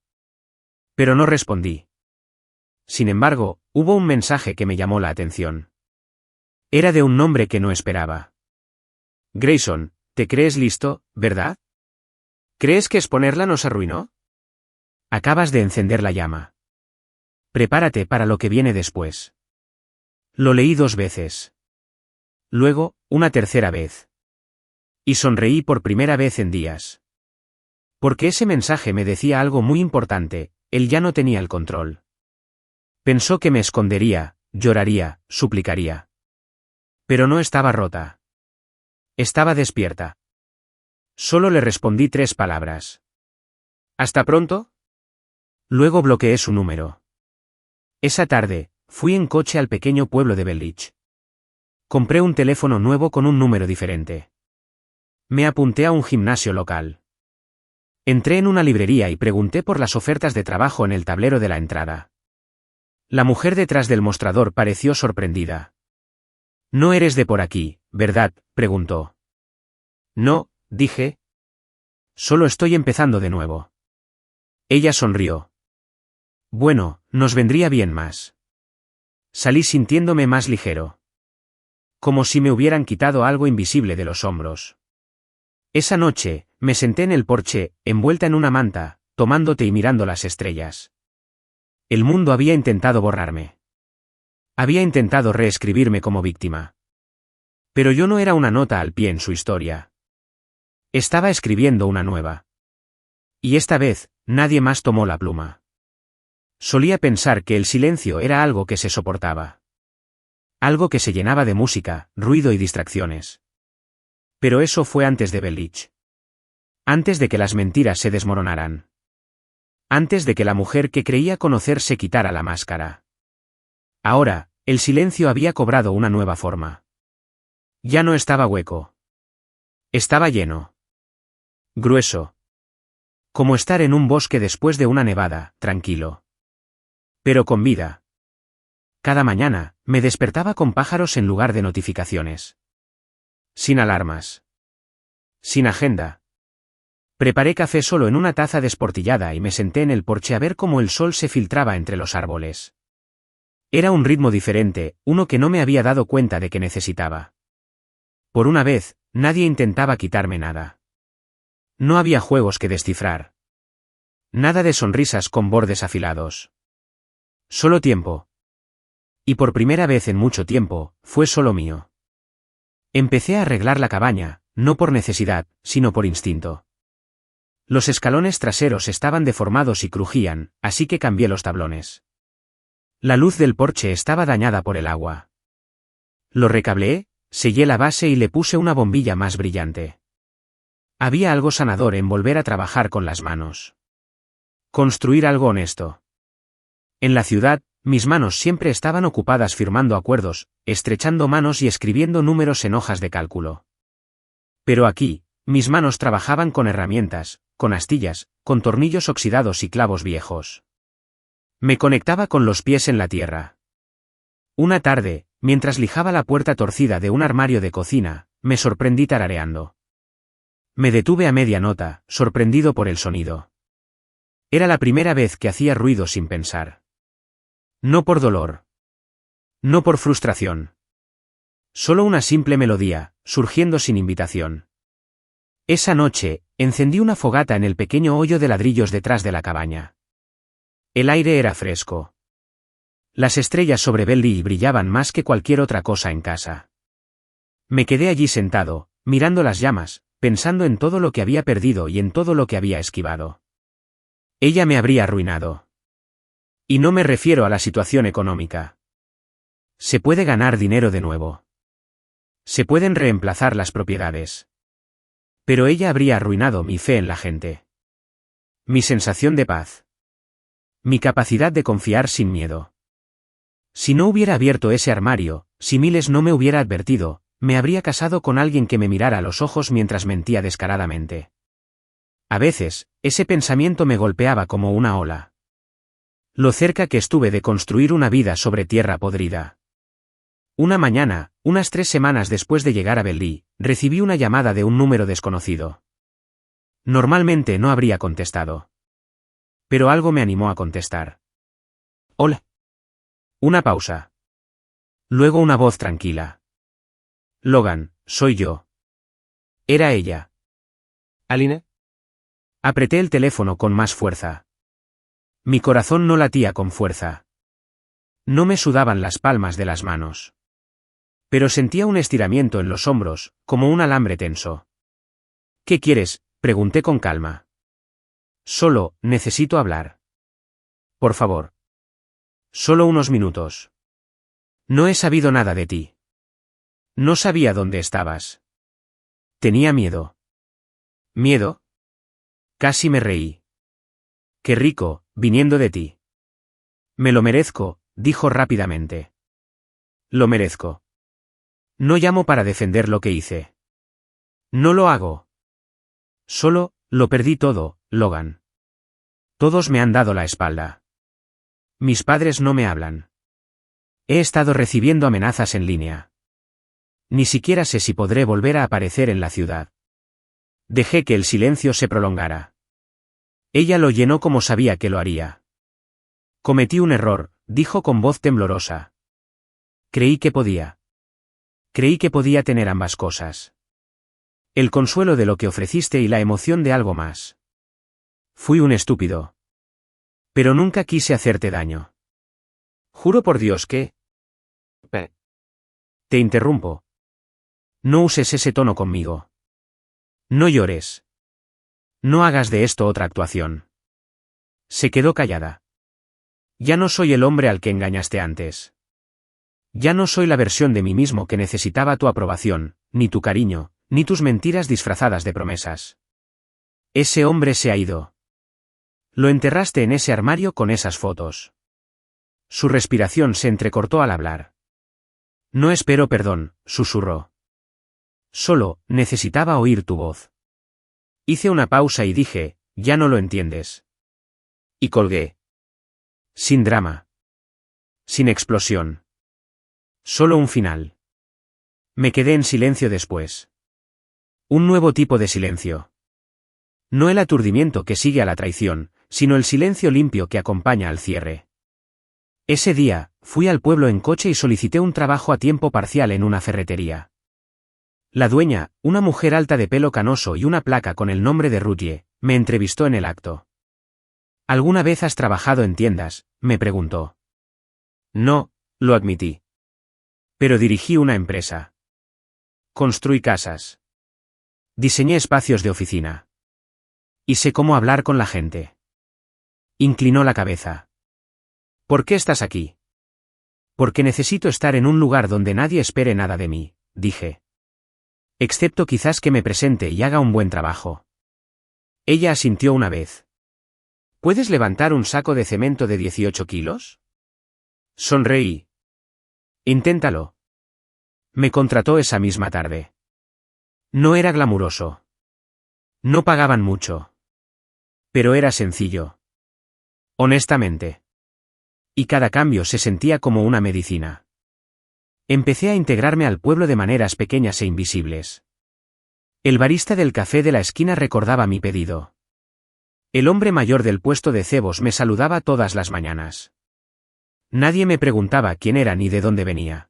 Pero no respondí. Sin embargo, hubo un mensaje que me llamó la atención. Era de un nombre que no esperaba. Grayson, ¿te crees listo, verdad? ¿Crees que exponerla nos arruinó? Acabas de encender la llama. Prepárate para lo que viene después. Lo leí 2 veces. Luego, una tercera vez. Y sonreí por primera vez en días. Porque ese mensaje me decía algo muy importante, él ya no tenía el control. Pensó que me escondería, lloraría, suplicaría. Pero no estaba rota. Estaba despierta. Solo le respondí 3 palabras. ¿Hasta pronto? Luego bloqueé su número. Esa tarde, fui en coche al pequeño pueblo de Bellich. Compré un teléfono nuevo con un número diferente. Me apunté a un gimnasio local. Entré en una librería y pregunté por las ofertas de trabajo en el tablero de la entrada. La mujer detrás del mostrador pareció sorprendida. «No eres de por aquí, ¿verdad?», preguntó. «No», dije. «Solo estoy empezando de nuevo». Ella sonrió. «Bueno, nos vendría bien más». Salí sintiéndome más ligero. Como si me hubieran quitado algo invisible de los hombros. Esa noche, me senté en el porche, envuelta en una manta, tomando té y mirando las estrellas. El mundo había intentado borrarme. Había intentado reescribirme como víctima. Pero yo no era una nota al pie en su historia. Estaba escribiendo una nueva. Y esta vez, nadie más tomó la pluma. Solía pensar que el silencio era algo que se soportaba. Algo que se llenaba de música, ruido y distracciones. Pero eso fue antes de Bellich. Antes de que las mentiras se desmoronaran. Antes de que la mujer que creía conocer se quitara la máscara. Ahora, el silencio había cobrado una nueva forma. Ya no estaba hueco. Estaba lleno. Grueso. Como estar en un bosque después de una nevada, tranquilo. Pero con vida. Cada mañana, me despertaba con pájaros en lugar de notificaciones. Sin alarmas. Sin agenda. Preparé café solo en una taza desportillada y me senté en el porche a ver cómo el sol se filtraba entre los árboles. Era un ritmo diferente, uno que no me había dado cuenta de que necesitaba. Por una vez, nadie intentaba quitarme nada. No había juegos que descifrar. Nada de sonrisas con bordes afilados. Solo tiempo. Y por primera vez en mucho tiempo, fue solo mío. Empecé a arreglar la cabaña, no por necesidad, sino por instinto. Los escalones traseros estaban deformados y crujían, así que cambié los tablones. La luz del porche estaba dañada por el agua. Lo recableé, sellé la base y le puse una bombilla más brillante. Había algo sanador en volver a trabajar con las manos. Construir algo honesto. En la ciudad, mis manos siempre estaban ocupadas firmando acuerdos, estrechando manos y escribiendo números en hojas de cálculo. Pero aquí, mis manos trabajaban con herramientas, con astillas, con tornillos oxidados y clavos viejos. Me conectaba con los pies en la tierra. Una tarde, mientras lijaba la puerta torcida de un armario de cocina, me sorprendí tarareando. Me detuve a media nota, sorprendido por el sonido. Era la primera vez que hacía ruido sin pensar. No por dolor. No por frustración. Solo una simple melodía, surgiendo sin invitación. Esa noche, encendí una fogata en el pequeño hoyo de ladrillos detrás de la cabaña. El aire era fresco. Las estrellas sobre Belly brillaban más que cualquier otra cosa en casa. Me quedé allí sentado, mirando las llamas, pensando en todo lo que había perdido y en todo lo que había esquivado. Ella me habría arruinado. Y no me refiero a la situación económica. Se puede ganar dinero de nuevo. Se pueden reemplazar las propiedades. Pero ella habría arruinado mi fe en la gente. Mi sensación de paz. Mi capacidad de confiar sin miedo. Si no hubiera abierto ese armario, si Miles no me hubiera advertido, me habría casado con alguien que me mirara a los ojos mientras mentía descaradamente. A veces, ese pensamiento me golpeaba como una ola. Lo cerca que estuve de construir una vida sobre tierra podrida. Una mañana, unas 3 semanas después de llegar a Belly, recibí una llamada de un número desconocido. Normalmente no habría contestado. Pero algo me animó a contestar. Hola. Una pausa. Luego una voz tranquila. Logan, soy yo. Era ella. ¿Aline? Apreté el teléfono con más fuerza. Mi corazón no latía con fuerza. No me sudaban las palmas de las manos. Pero sentía un estiramiento en los hombros, como un alambre tenso. ¿Qué quieres?, pregunté con calma. Solo, necesito hablar. Por favor. Solo unos minutos. No he sabido nada de ti. No sabía dónde estabas. Tenía miedo. ¿Miedo? Casi me reí. Qué rico, viniendo de ti. Me lo merezco, dijo rápidamente. Lo merezco. No llamo para defender lo que hice. No lo hago. Solo, lo perdí todo, Logan. Todos me han dado la espalda. Mis padres no me hablan. He estado recibiendo amenazas en línea. Ni siquiera sé si podré volver a aparecer en la ciudad. Dejé que el silencio se prolongara. Ella lo llenó como sabía que lo haría. Cometí un error, dijo con voz temblorosa. Creí que podía. Creí que podía tener ambas cosas. El consuelo de lo que ofreciste y la emoción de algo más. Fui un estúpido. Pero nunca quise hacerte daño. Juro por Dios que... Te interrumpo. No uses ese tono conmigo. No llores. No hagas de esto otra actuación. Se quedó callada. Ya no soy el hombre al que engañaste antes. Ya no soy la versión de mí mismo que necesitaba tu aprobación, ni tu cariño, ni tus mentiras disfrazadas de promesas. Ese hombre se ha ido. Lo enterraste en ese armario con esas fotos. Su respiración se entrecortó al hablar. No espero perdón, susurró. Solo, necesitaba oír tu voz. Hice una pausa y dije, ya no lo entiendes. Y colgué. Sin drama. Sin explosión. Solo un final. Me quedé en silencio después. Un nuevo tipo de silencio. No el aturdimiento que sigue a la traición, sino el silencio limpio que acompaña al cierre. Ese día, fui al pueblo en coche y solicité un trabajo a tiempo parcial en una ferretería. La dueña, una mujer alta de pelo canoso y una placa con el nombre de Ruthie, me entrevistó en el acto. ¿Alguna vez has trabajado en tiendas?, me preguntó. No, lo admití. Pero dirigí una empresa. Construí casas. Diseñé espacios de oficina. Y sé cómo hablar con la gente. Inclinó la cabeza. ¿Por qué estás aquí? Porque necesito estar en un lugar donde nadie espere nada de mí, dije. Excepto quizás que me presente y haga un buen trabajo. Ella asintió una vez. ¿Puedes levantar un saco de cemento de 18 kilos? Sonreí. Inténtalo. Me contrató esa misma tarde. No era glamuroso. No pagaban mucho. Pero era sencillo. Honestamente. Y cada cambio se sentía como una medicina. Empecé a integrarme al pueblo de maneras pequeñas e invisibles. El barista del café de la esquina recordaba mi pedido. El hombre mayor del puesto de cebos me saludaba todas las mañanas. Nadie me preguntaba quién era ni de dónde venía.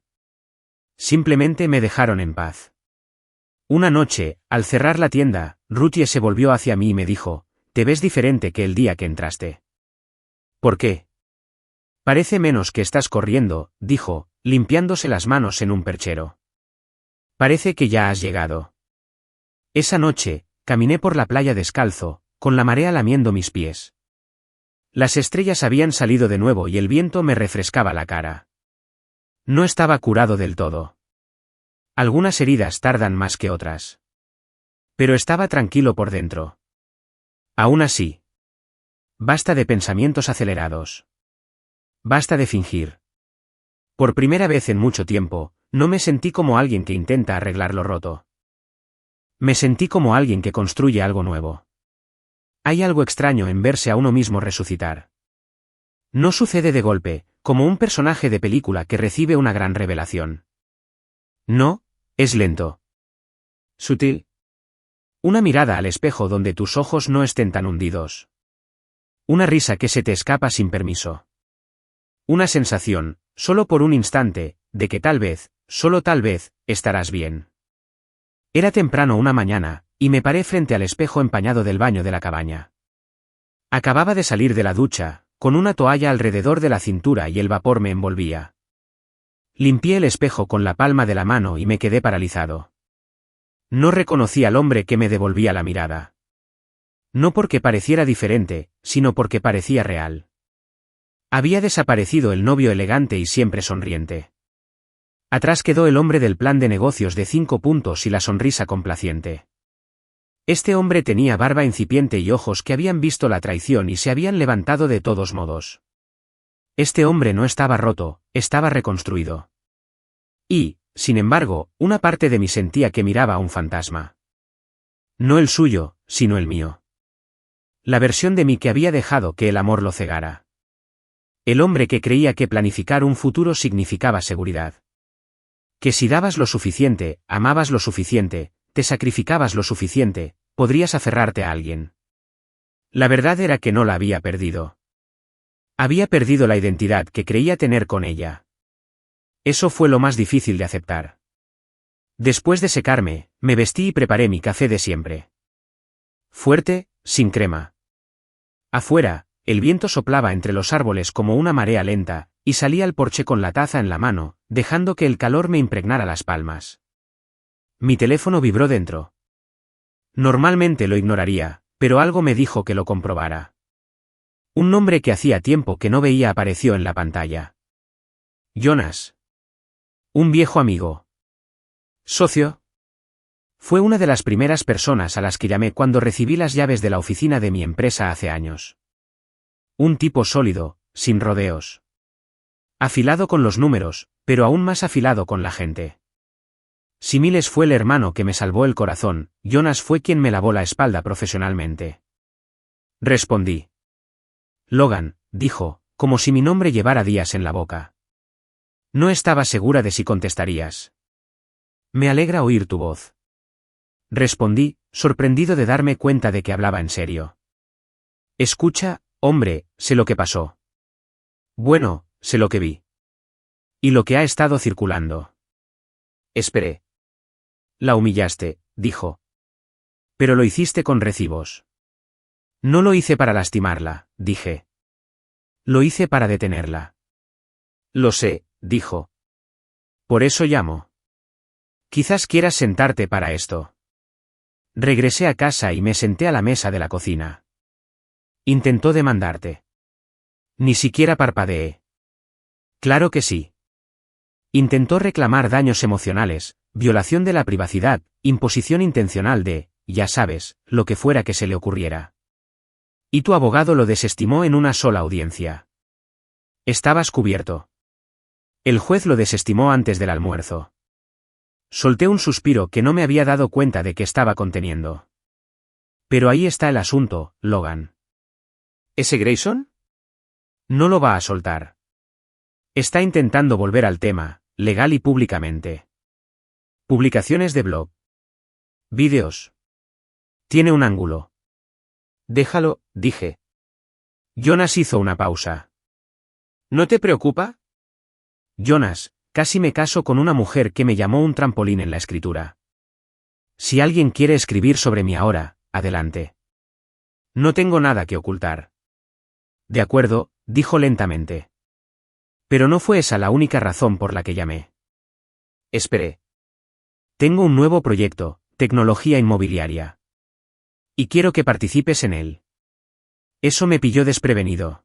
Simplemente me dejaron en paz. Una noche, al cerrar la tienda, Ruthie se volvió hacia mí y me dijo: «Te ves diferente que el día que entraste». «¿Por qué?» «Parece menos que estás corriendo», dijo, limpiándose las manos en un perchero. «Parece que ya has llegado». Esa noche, caminé por la playa descalzo, con la marea lamiendo mis pies. Las estrellas habían salido de nuevo y el viento me refrescaba la cara. No estaba curado del todo. Algunas heridas tardan más que otras. Pero estaba tranquilo por dentro. Aún así. Basta de pensamientos acelerados. Basta de fingir. Por primera vez en mucho tiempo, no me sentí como alguien que intenta arreglar lo roto. Me sentí como alguien que construye algo nuevo. Hay algo extraño en verse a uno mismo resucitar. No sucede de golpe, como un personaje de película que recibe una gran revelación. No, es lento. Sutil. Una mirada al espejo donde tus ojos no estén tan hundidos. Una risa que se te escapa sin permiso. Una sensación, solo por un instante, de que tal vez, solo tal vez, estarás bien. Era temprano una mañana, y me paré frente al espejo empañado del baño de la cabaña. Acababa de salir de la ducha, con una toalla alrededor de la cintura y el vapor me envolvía. Limpié el espejo con la palma de la mano y me quedé paralizado. No reconocí al hombre que me devolvía la mirada. No porque pareciera diferente, sino porque parecía real. Había desaparecido el novio elegante y siempre sonriente. Atrás quedó el hombre del plan de negocios de 5 puntos y la sonrisa complaciente. Este hombre tenía barba incipiente y ojos que habían visto la traición y se habían levantado de todos modos. Este hombre no estaba roto, estaba reconstruido. Y, sin embargo, una parte de mí sentía que miraba a un fantasma. No el suyo, sino el mío. La versión de mí que había dejado que el amor lo cegara. El hombre que creía que planificar un futuro significaba seguridad. Que si dabas lo suficiente, amabas lo suficiente, te sacrificabas lo suficiente, podrías aferrarte a alguien. La verdad era que no la había perdido. Había perdido la identidad que creía tener con ella. Eso fue lo más difícil de aceptar. Después de secarme, me vestí y preparé mi café de siempre. Fuerte, sin crema. Afuera, el viento soplaba entre los árboles como una marea lenta, y salí al porche con la taza en la mano, dejando que el calor me impregnara las palmas. Mi teléfono vibró dentro. Normalmente lo ignoraría, pero algo me dijo que lo comprobara. Un nombre que hacía tiempo que no veía apareció en la pantalla. Jonas. Un viejo amigo. ¿Socio? Fue una de las primeras personas a las que llamé cuando recibí las llaves de la oficina de mi empresa hace años. Un tipo sólido, sin rodeos. Afilado con los números, pero aún más afilado con la gente. Si Miles fue el hermano que me salvó el corazón, Jonas fue quien me lavó la espalda profesionalmente. Respondí. Logan, dijo, como si mi nombre llevara días en la boca. No estaba segura de si contestarías. Me alegra oír tu voz. Respondí, sorprendido de darme cuenta de que hablaba en serio. Escucha, hombre, sé lo que pasó. Bueno, sé lo que vi. Y lo que ha estado circulando. Esperé. La humillaste, dijo. Pero lo hiciste con recibos. No lo hice para lastimarla, dije. Lo hice para detenerla. Lo sé, dijo. Por eso llamo. Quizás quieras sentarte para esto. Regresé a casa y me senté a la mesa de la cocina. Intentó demandarte. Ni siquiera parpadeé. Claro que sí. Intentó reclamar daños emocionales, violación de la privacidad, imposición intencional de, ya sabes, lo que fuera que se le ocurriera. Y tu abogado lo desestimó en una sola audiencia. Estabas cubierto. El juez lo desestimó antes del almuerzo. Solté un suspiro que no me había dado cuenta de que estaba conteniendo. Pero ahí está el asunto, Logan. ¿Ese Grayson? No lo va a soltar. Está intentando volver al tema, legal y públicamente. Publicaciones de blog. Vídeos. Tiene un ángulo. Déjalo, dije. Jonas hizo una pausa. ¿No te preocupa? Jonas, casi me caso con una mujer que me llamó un trampolín en la escritura. Si alguien quiere escribir sobre mí ahora, adelante. No tengo nada que ocultar. De acuerdo, dijo lentamente. Pero no fue esa la única razón por la que llamé. Esperé. Tengo un nuevo proyecto, tecnología inmobiliaria. Y quiero que participes en él. Eso me pilló desprevenido.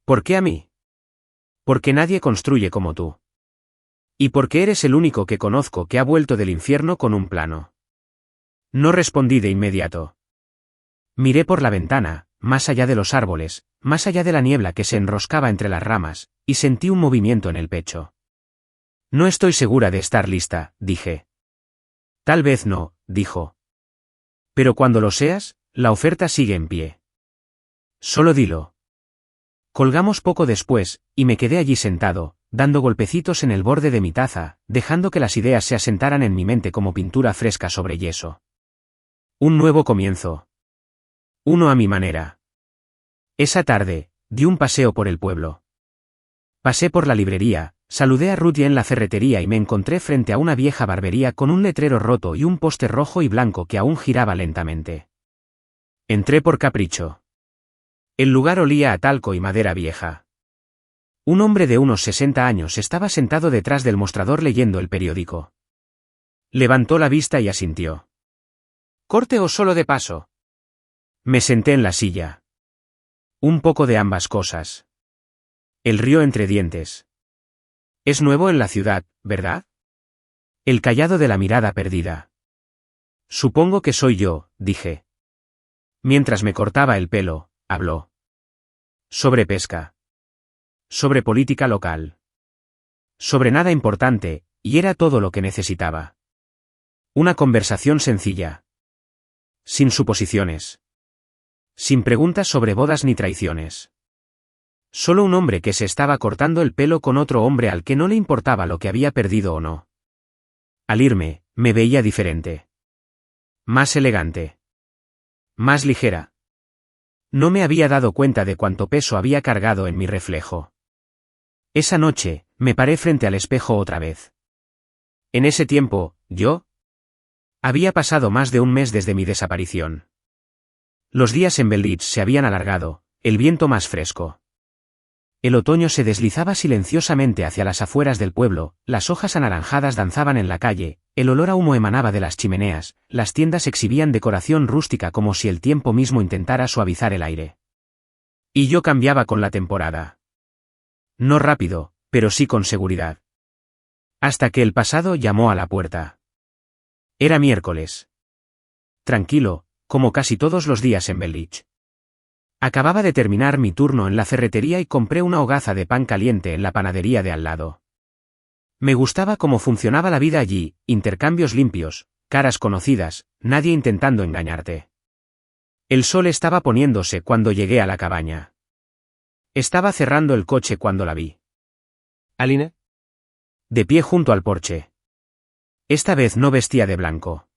¿Por qué a mí? Porque nadie construye como tú. Y porque eres el único que conozco que ha vuelto del infierno con un plano. No respondí de inmediato. Miré por la ventana, más allá de los árboles, más allá de la niebla que se enroscaba entre las ramas, y sentí un movimiento en el pecho. No estoy segura de estar lista, dije. Tal vez no, dijo. Pero cuando lo seas, la oferta sigue en pie. Solo dilo. Colgamos poco después, y me quedé allí sentado, dando golpecitos en el borde de mi taza, dejando que las ideas se asentaran en mi mente como pintura fresca sobre yeso. Un nuevo comienzo. Uno a mi manera. Esa tarde, di un paseo por el pueblo. Pasé por la librería, saludé a Ruthie en la ferretería y me encontré frente a una vieja barbería con un letrero roto y un póster rojo y blanco que aún giraba lentamente. Entré por capricho. El lugar olía a talco y madera vieja. Un hombre de unos 60 años estaba sentado detrás del mostrador leyendo el periódico. Levantó la vista y asintió. ¿Corte o solo de paso? Me senté en la silla. Un poco de ambas cosas. Él rió entre dientes. Es nuevo en la ciudad, ¿verdad? El callado de la mirada perdida. Supongo que soy yo, dije. Mientras me cortaba el pelo, habló. Sobre pesca. Sobre política local. Sobre nada importante, y era todo lo que necesitaba. Una conversación sencilla. Sin suposiciones. Sin preguntas sobre bodas ni traiciones. Solo un hombre que se estaba cortando el pelo con otro hombre al que no le importaba lo que había perdido o no. Al irme, me veía diferente. Más elegante. Más ligera. No me había dado cuenta de cuánto peso había cargado en mi reflejo. Esa noche, me paré frente al espejo otra vez. En ese tiempo, yo... Había pasado más de un mes desde mi desaparición. Los días en Bellitz se habían alargado, el viento más fresco. El otoño se deslizaba silenciosamente hacia las afueras del pueblo, las hojas anaranjadas danzaban en la calle, el olor a humo emanaba de las chimeneas, las tiendas exhibían decoración rústica como si el tiempo mismo intentara suavizar el aire. Y yo cambiaba con la temporada. No rápido, pero sí con seguridad. Hasta que el pasado llamó a la puerta. Era miércoles. Tranquilo, como casi todos los días en Bellitz. Acababa de terminar mi turno en la ferretería y compré una hogaza de pan caliente en la panadería de al lado. Me gustaba cómo funcionaba la vida allí, intercambios limpios, caras conocidas, nadie intentando engañarte. El sol estaba poniéndose cuando llegué a la cabaña. Estaba cerrando el coche cuando la vi. ¿Aline? De pie junto al porche. Esta vez no vestía de blanco.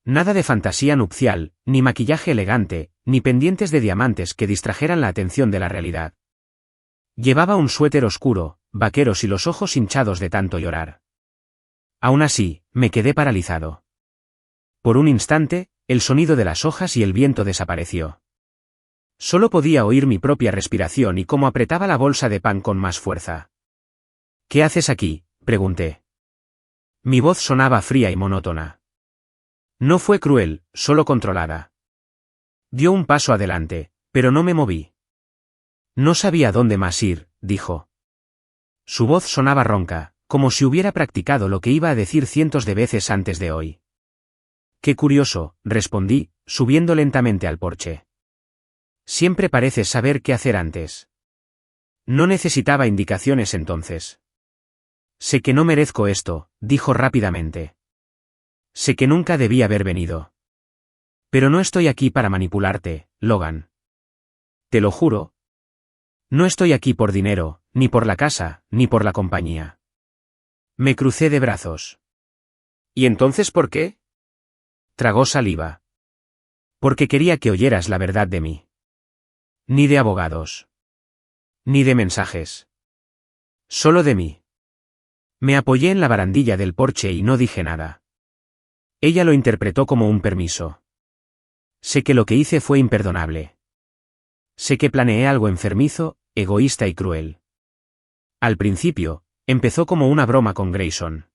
Nada de fantasía nupcial, ni maquillaje elegante, ni pendientes de diamantes que distrajeran la atención de la realidad. Llevaba un suéter oscuro, vaqueros y los ojos hinchados de tanto llorar. Aún así, me quedé paralizado. Por un instante, el sonido de las hojas y el viento desapareció. Solo podía oír mi propia respiración y cómo apretaba la bolsa de pan con más fuerza. ¿Qué haces aquí?, pregunté. Mi voz sonaba fría y monótona. No fue cruel, solo controlada. Dio un paso adelante, pero no me moví. No sabía dónde más ir, dijo. Su voz sonaba ronca, como si hubiera practicado lo que iba a decir cientos de veces antes de hoy. Qué curioso, respondí, subiendo lentamente al porche. Siempre pareces saber qué hacer antes. No necesitaba indicaciones entonces. Sé que no merezco esto, dijo rápidamente. Sé que nunca debí haber venido. Pero no estoy aquí para manipularte, Logan. Te lo juro. No estoy aquí por dinero, ni por la casa, ni por la compañía. Me crucé de brazos. ¿Y entonces por qué? Tragó saliva. Porque quería que oyeras la verdad de mí. Ni de abogados. Ni de mensajes. Solo de mí. Me apoyé en la barandilla del porche y no dije nada. Ella lo interpretó como un permiso. Sé que lo que hice fue imperdonable. Sé que planeé algo enfermizo, egoísta y cruel. Al principio, empezó como una broma con Grayson.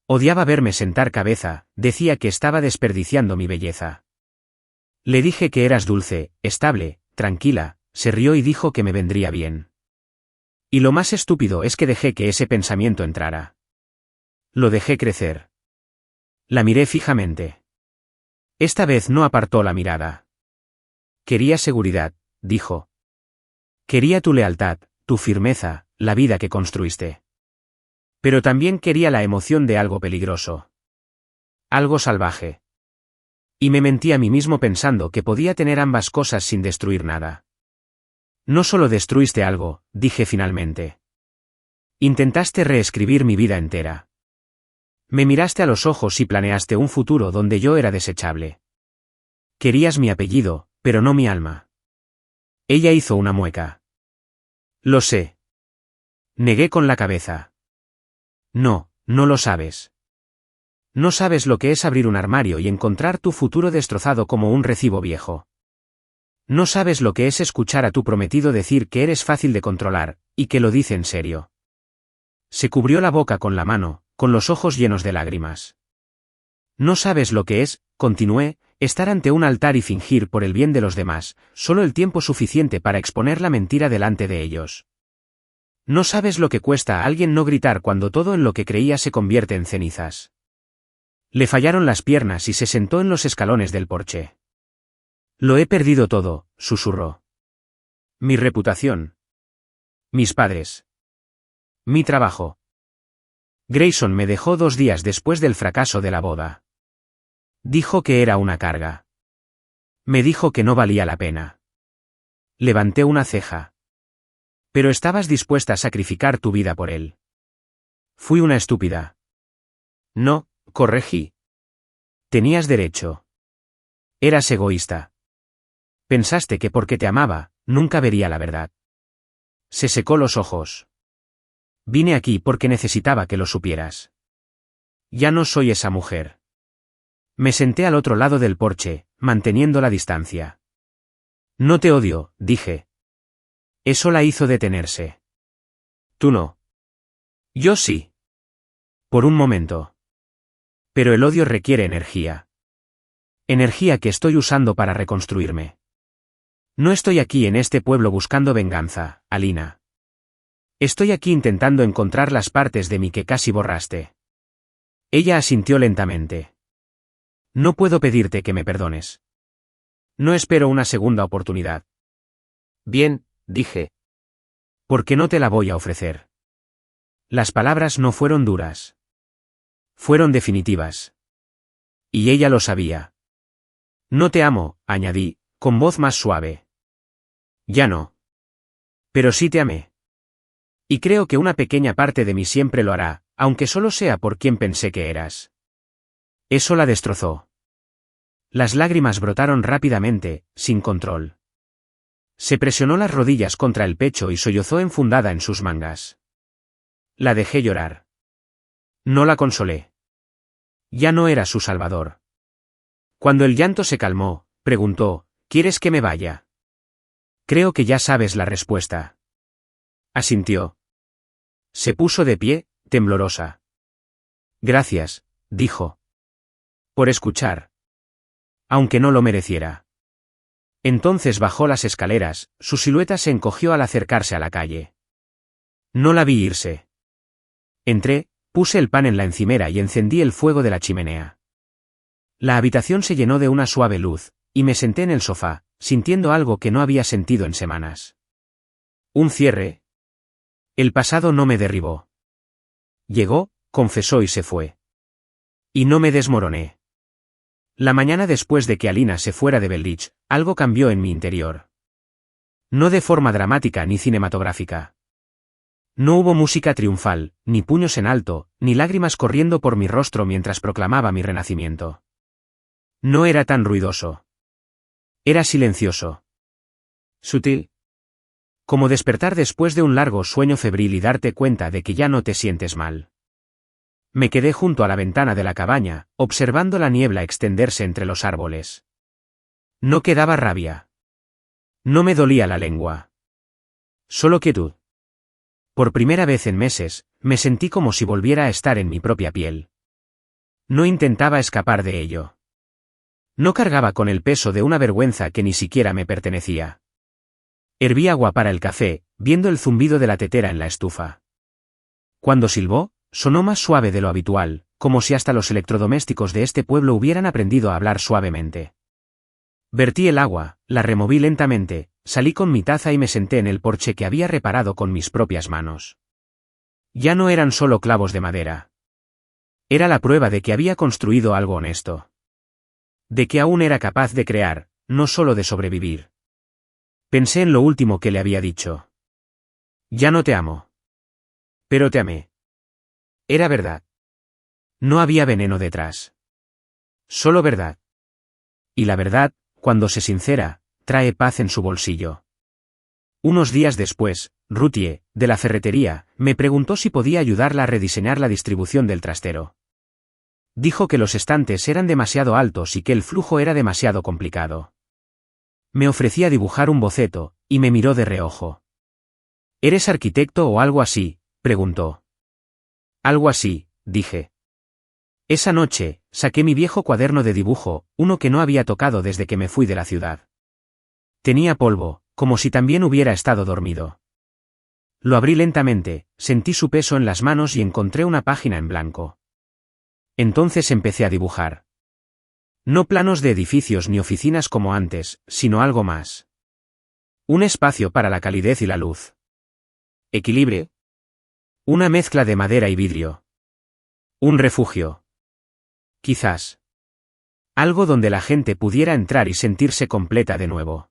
Odiaba verme sentar cabeza, decía que estaba desperdiciando mi belleza. Le dije que eras dulce, estable, tranquila, se rió y dijo que me vendría bien. Y lo más estúpido es que dejé que ese pensamiento entrara. Lo dejé crecer. La miré fijamente. Esta vez no apartó la mirada. Quería seguridad, dijo. Quería tu lealtad, tu firmeza, la vida que construiste. Pero también quería la emoción de algo peligroso. Algo salvaje. Y me mentí a mí mismo pensando que podía tener ambas cosas sin destruir nada. No solo destruiste algo, dije finalmente. Intentaste reescribir mi vida entera. Me miraste a los ojos y planeaste un futuro donde yo era desechable. Querías mi apellido, pero no mi alma. Ella hizo una mueca. Lo sé. Negué con la cabeza. No, no lo sabes. No sabes lo que es abrir un armario y encontrar tu futuro destrozado como un recibo viejo. No sabes lo que es escuchar a tu prometido decir que eres fácil de controlar, y que lo dice en serio. Se cubrió la boca con la mano, con los ojos llenos de lágrimas. No sabes lo que es, continué, estar ante un altar y fingir por el bien de los demás, solo el tiempo suficiente para exponer la mentira delante de ellos. No sabes lo que cuesta a alguien no gritar cuando todo en lo que creía se convierte en cenizas. Le fallaron las piernas y se sentó en los escalones del porche. Lo he perdido todo, susurró. Mi reputación. Mis padres. Mi trabajo. Grayson me dejó 2 días después del fracaso de la boda. Dijo que era una carga. Me dijo que no valía la pena. Levanté una ceja. Pero estabas dispuesta a sacrificar tu vida por él. Fui una estúpida. No, corregí. Tenías derecho. Eras egoísta. Pensaste que porque te amaba, nunca vería la verdad. Se secó los ojos. Vine aquí porque necesitaba que lo supieras. Ya no soy esa mujer. Me senté al otro lado del porche, manteniendo la distancia. No te odio, dije. Eso la hizo detenerse. Tú no. Yo sí. Por un momento. Pero el odio requiere energía. Energía que estoy usando para reconstruirme. No estoy aquí en este pueblo buscando venganza, Alina. Estoy aquí intentando encontrar las partes de mí que casi borraste. Ella asintió lentamente. No puedo pedirte que me perdones. No espero una segunda oportunidad. Bien, dije. Porque no te la voy a ofrecer. Las palabras no fueron duras. Fueron definitivas. Y ella lo sabía. No te amo, añadí, con voz más suave. Ya no. Pero sí te amé. Y creo que una pequeña parte de mí siempre lo hará, aunque solo sea por quien pensé que eras. Eso la destrozó. Las lágrimas brotaron rápidamente, sin control. Se presionó las rodillas contra el pecho y sollozó enfundada en sus mangas. La dejé llorar. No la consolé. Ya no era su salvador. Cuando el llanto se calmó, preguntó, ¿quieres que me vaya? Creo que ya sabes la respuesta. Asintió. Se puso de pie, temblorosa. Gracias, dijo. Por escuchar. Aunque no lo mereciera. Entonces bajó las escaleras, su silueta se encogió al acercarse a la calle. No la vi irse. Entré, puse el pan en la encimera y encendí el fuego de la chimenea. La habitación se llenó de una suave luz, y me senté en el sofá, sintiendo algo que no había sentido en semanas. Un cierre. El pasado no me derribó. Llegó, confesó y se fue. Y no me desmoroné. La mañana después de que Alina se fuera de Belridge, algo cambió en mi interior. No de forma dramática ni cinematográfica. No hubo música triunfal, ni puños en alto, ni lágrimas corriendo por mi rostro mientras proclamaba mi renacimiento. No era tan ruidoso. Era silencioso. Sutil. Como despertar después de un largo sueño febril y darte cuenta de que ya no te sientes mal. Me quedé junto a la ventana de la cabaña, observando la niebla extenderse entre los árboles. No quedaba rabia. No me dolía la lengua. Solo quietud. Por primera vez en meses, me sentí como si volviera a estar en mi propia piel. No intentaba escapar de ello. No cargaba con el peso de una vergüenza que ni siquiera me pertenecía. Herví agua para el café, viendo el zumbido de la tetera en la estufa. Cuando silbó, sonó más suave de lo habitual, como si hasta los electrodomésticos de este pueblo hubieran aprendido a hablar suavemente. Vertí el agua, la removí lentamente, salí con mi taza y me senté en el porche que había reparado con mis propias manos. Ya no eran solo clavos de madera. Era la prueba de que había construido algo honesto. De que aún era capaz de crear, no solo de sobrevivir. Pensé en lo último que le había dicho. Ya no te amo. Pero te amé. Era verdad. No había veneno detrás. Solo verdad. Y la verdad, cuando se sincera, trae paz en su bolsillo. Unos días después, Ruthie, de la ferretería, me preguntó si podía ayudarla a rediseñar la distribución del trastero. Dijo que los estantes eran demasiado altos y que el flujo era demasiado complicado. Me ofrecí a dibujar un boceto, y me miró de reojo. ¿Eres arquitecto o algo así?, preguntó. Algo así, dije. Esa noche, saqué mi viejo cuaderno de dibujo, uno que no había tocado desde que me fui de la ciudad. Tenía polvo, como si también hubiera estado dormido. Lo abrí lentamente, sentí su peso en las manos y encontré una página en blanco. Entonces empecé a dibujar. No planos de edificios ni oficinas como antes, sino algo más. Un espacio para la calidez y la luz. Equilibrio. Una mezcla de madera y vidrio. Un refugio. Quizás. Algo donde la gente pudiera entrar y sentirse completa de nuevo.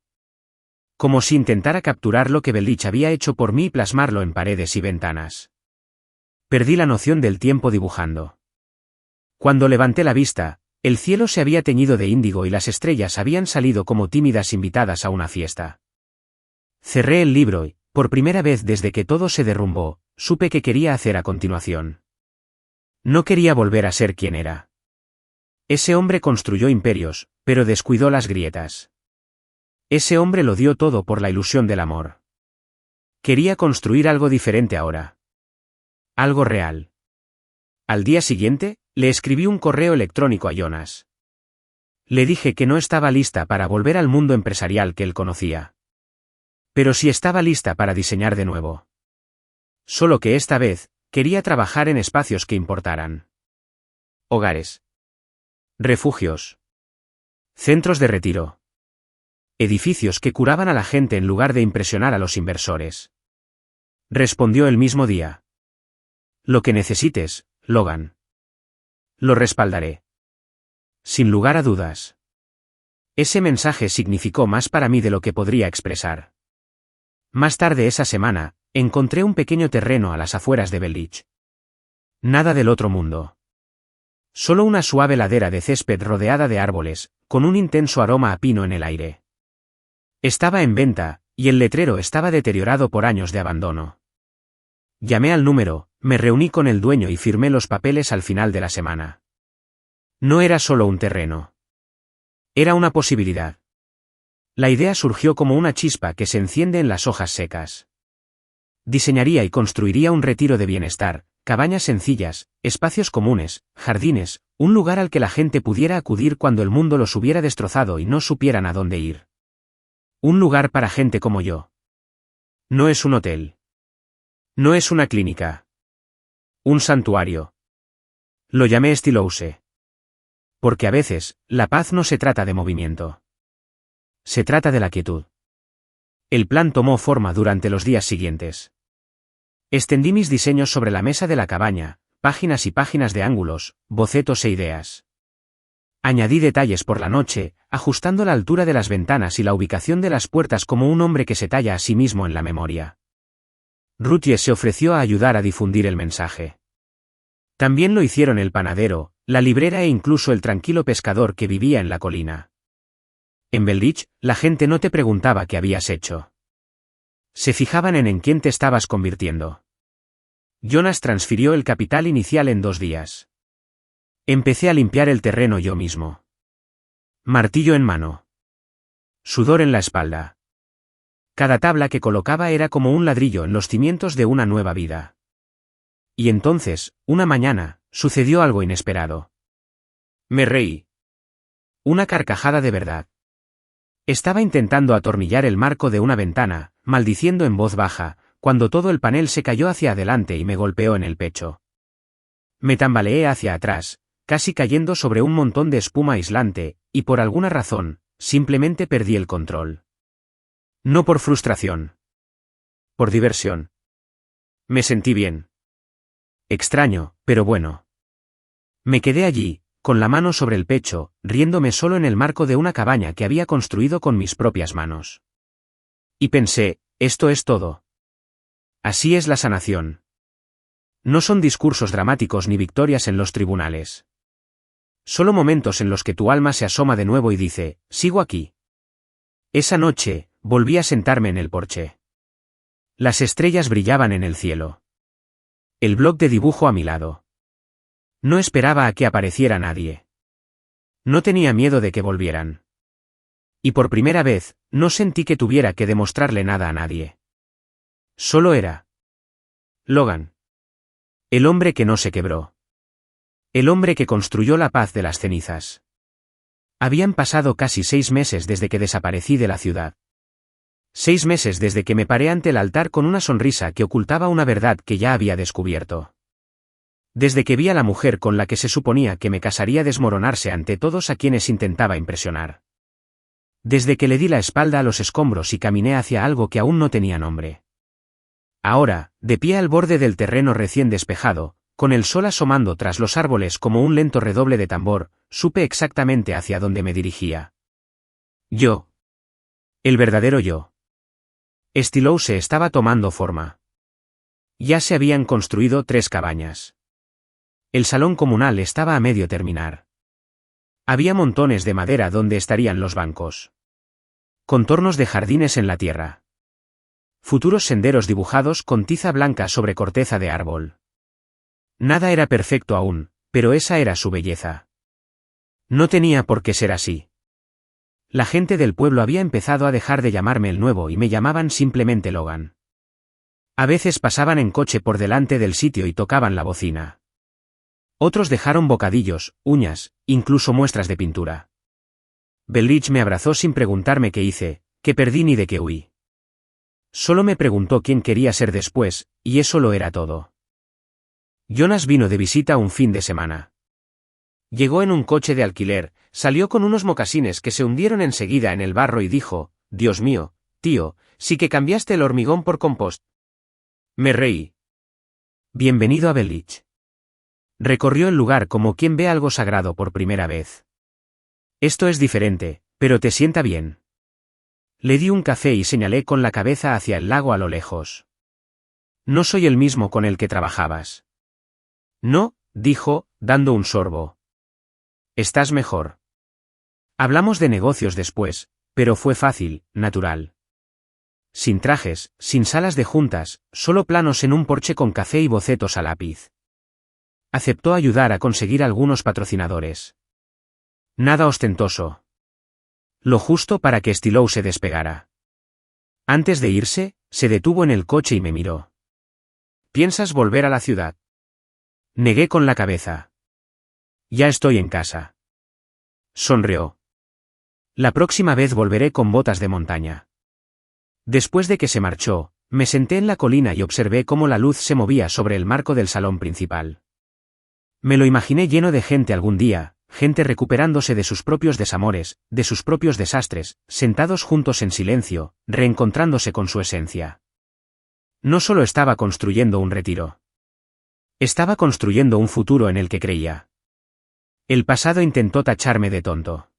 Como si intentara capturar lo que Belich había hecho por mí y plasmarlo en paredes y ventanas. Perdí la noción del tiempo dibujando. Cuando levanté la vista, el cielo se había teñido de índigo y las estrellas habían salido como tímidas invitadas a una fiesta. Cerré el libro y, por primera vez desde que todo se derrumbó, supe qué quería hacer a continuación. No quería volver a ser quien era. Ese hombre construyó imperios, pero descuidó las grietas. Ese hombre lo dio todo por la ilusión del amor. Quería construir algo diferente ahora. Algo real. Al día siguiente, le escribí un correo electrónico a Jonas. Le dije que no estaba lista para volver al mundo empresarial que él conocía. Pero sí estaba lista para diseñar de nuevo. Solo que esta vez, quería trabajar en espacios que importaran. Hogares. Refugios. Centros de retiro. Edificios que curaban a la gente en lugar de impresionar a los inversores. Respondió el mismo día. Lo que necesites, Logan. Lo respaldaré. Sin lugar a dudas. Ese mensaje significó más para mí de lo que podría expresar. Más tarde esa semana, encontré un pequeño terreno a las afueras de Belich. Nada del otro mundo. Solo una suave ladera de césped rodeada de árboles, con un intenso aroma a pino en el aire. Estaba en venta, y el letrero estaba deteriorado por años de abandono. Llamé al número, me reuní con el dueño y firmé los papeles al final de la semana. No era solo un terreno. Era una posibilidad. La idea surgió como una chispa que se enciende en las hojas secas. Diseñaría y construiría un retiro de bienestar, cabañas sencillas, espacios comunes, jardines, un lugar al que la gente pudiera acudir cuando el mundo los hubiera destrozado y no supieran a dónde ir. Un lugar para gente como yo. No es un hotel. No es una clínica. Un santuario. Lo llamé Stilouse. Porque a veces, la paz no se trata de movimiento. Se trata de la quietud. El plan tomó forma durante los días siguientes. Extendí mis diseños sobre la mesa de la cabaña, páginas y páginas de ángulos, bocetos e ideas. Añadí detalles por la noche, ajustando la altura de las ventanas y la ubicación de las puertas como un hombre que se talla a sí mismo en la memoria. Ruthie se ofreció a ayudar a difundir el mensaje. También lo hicieron el panadero, la librera e incluso el tranquilo pescador que vivía en la colina. En Bellich, la gente no te preguntaba qué habías hecho. Se fijaban en quién te estabas convirtiendo. Jonas transfirió el capital inicial en 2 días. Empecé a limpiar el terreno yo mismo. Martillo en mano. Sudor en la espalda. Cada tabla que colocaba era como un ladrillo en los cimientos de una nueva vida. Y entonces, una mañana, sucedió algo inesperado. Me reí. Una carcajada de verdad. Estaba intentando atornillar el marco de una ventana, maldiciendo en voz baja, cuando todo el panel se cayó hacia adelante y me golpeó en el pecho. Me tambaleé hacia atrás, casi cayendo sobre un montón de espuma aislante, y por alguna razón, simplemente perdí el control. No por frustración. Por diversión. Me sentí bien. Extraño, pero bueno. Me quedé allí, con la mano sobre el pecho, riéndome solo en el marco de una cabaña que había construido con mis propias manos. Y pensé, esto es todo. Así es la sanación. No son discursos dramáticos ni victorias en los tribunales. Solo momentos en los que tu alma se asoma de nuevo y dice, sigo aquí. Esa noche, volví a sentarme en el porche. Las estrellas brillaban en el cielo. El bloc de dibujo a mi lado. No esperaba a que apareciera nadie. No tenía miedo de que volvieran. Y por primera vez, no sentí que tuviera que demostrarle nada a nadie. Solo era Logan. El hombre que no se quebró. El hombre que construyó la paz de las cenizas. Habían pasado casi 6 meses desde que desaparecí de la ciudad. 6 meses desde que me paré ante el altar con una sonrisa que ocultaba una verdad que ya había descubierto. Desde que vi a la mujer con la que se suponía que me casaría desmoronarse ante todos a quienes intentaba impresionar. Desde que le di la espalda a los escombros y caminé hacia algo que aún no tenía nombre. Ahora, de pie al borde del terreno recién despejado, con el sol asomando tras los árboles como un lento redoble de tambor, supe exactamente hacia dónde me dirigía. Yo. El verdadero yo. Stilow estaba tomando forma. Ya se habían construido 3 cabañas. El salón comunal estaba a medio terminar. Había montones de madera donde estarían los bancos. Contornos de jardines en la tierra. Futuros senderos dibujados con tiza blanca sobre corteza de árbol. Nada era perfecto aún, pero esa era su belleza. No tenía por qué ser así. La gente del pueblo había empezado a dejar de llamarme el nuevo y me llamaban simplemente Logan. A veces pasaban en coche por delante del sitio y tocaban la bocina. Otros dejaron bocadillos, uñas, incluso muestras de pintura. Bellich me abrazó sin preguntarme qué hice, qué perdí ni de qué huí. Solo me preguntó quién quería ser después, y eso lo era todo. Jonas vino de visita un fin de semana. Llegó en un coche de alquiler, salió con unos mocasines que se hundieron enseguida en el barro y dijo, Dios mío, tío, sí que cambiaste el hormigón por compost. Me reí. Bienvenido a Bellich. Recorrió el lugar como quien ve algo sagrado por primera vez. Esto es diferente, pero te sienta bien. Le di un café y señalé con la cabeza hacia el lago a lo lejos. No soy el mismo con el que trabajabas. No, dijo, dando un sorbo. Estás mejor. Hablamos de negocios después, pero fue fácil, natural. Sin trajes, sin salas de juntas, solo planos en un porche con café y bocetos a lápiz. Aceptó ayudar a conseguir algunos patrocinadores. Nada ostentoso. Lo justo para que Stilow se despegara. Antes de irse, se detuvo en el coche y me miró. ¿Piensas volver a la ciudad? Negué con la cabeza. Ya estoy en casa. Sonrió. La próxima vez volveré con botas de montaña. Después de que se marchó, me senté en la colina y observé cómo la luz se movía sobre el marco del salón principal. Me lo imaginé lleno de gente algún día, gente recuperándose de sus propios desamores, de sus propios desastres, sentados juntos en silencio, reencontrándose con su esencia. No solo estaba construyendo un retiro. Estaba construyendo un futuro en el que creía. El pasado intentó tacharme de tonto.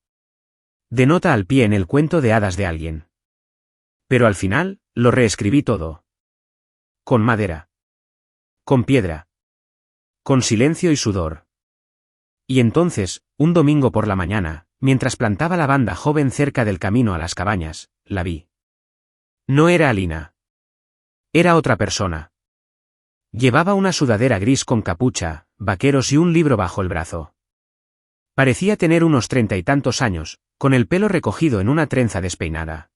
De nota al pie en el cuento de hadas de alguien. Pero al final, lo reescribí todo. Con madera. Con piedra. Con silencio y sudor. Y entonces, un domingo por la mañana, mientras plantaba la banda joven cerca del camino a las cabañas, la vi. No era Alina. Era otra persona. Llevaba una sudadera gris con capucha, vaqueros y un libro bajo el brazo. Parecía tener unos 30 y tantos años, con el pelo recogido en una trenza despeinada.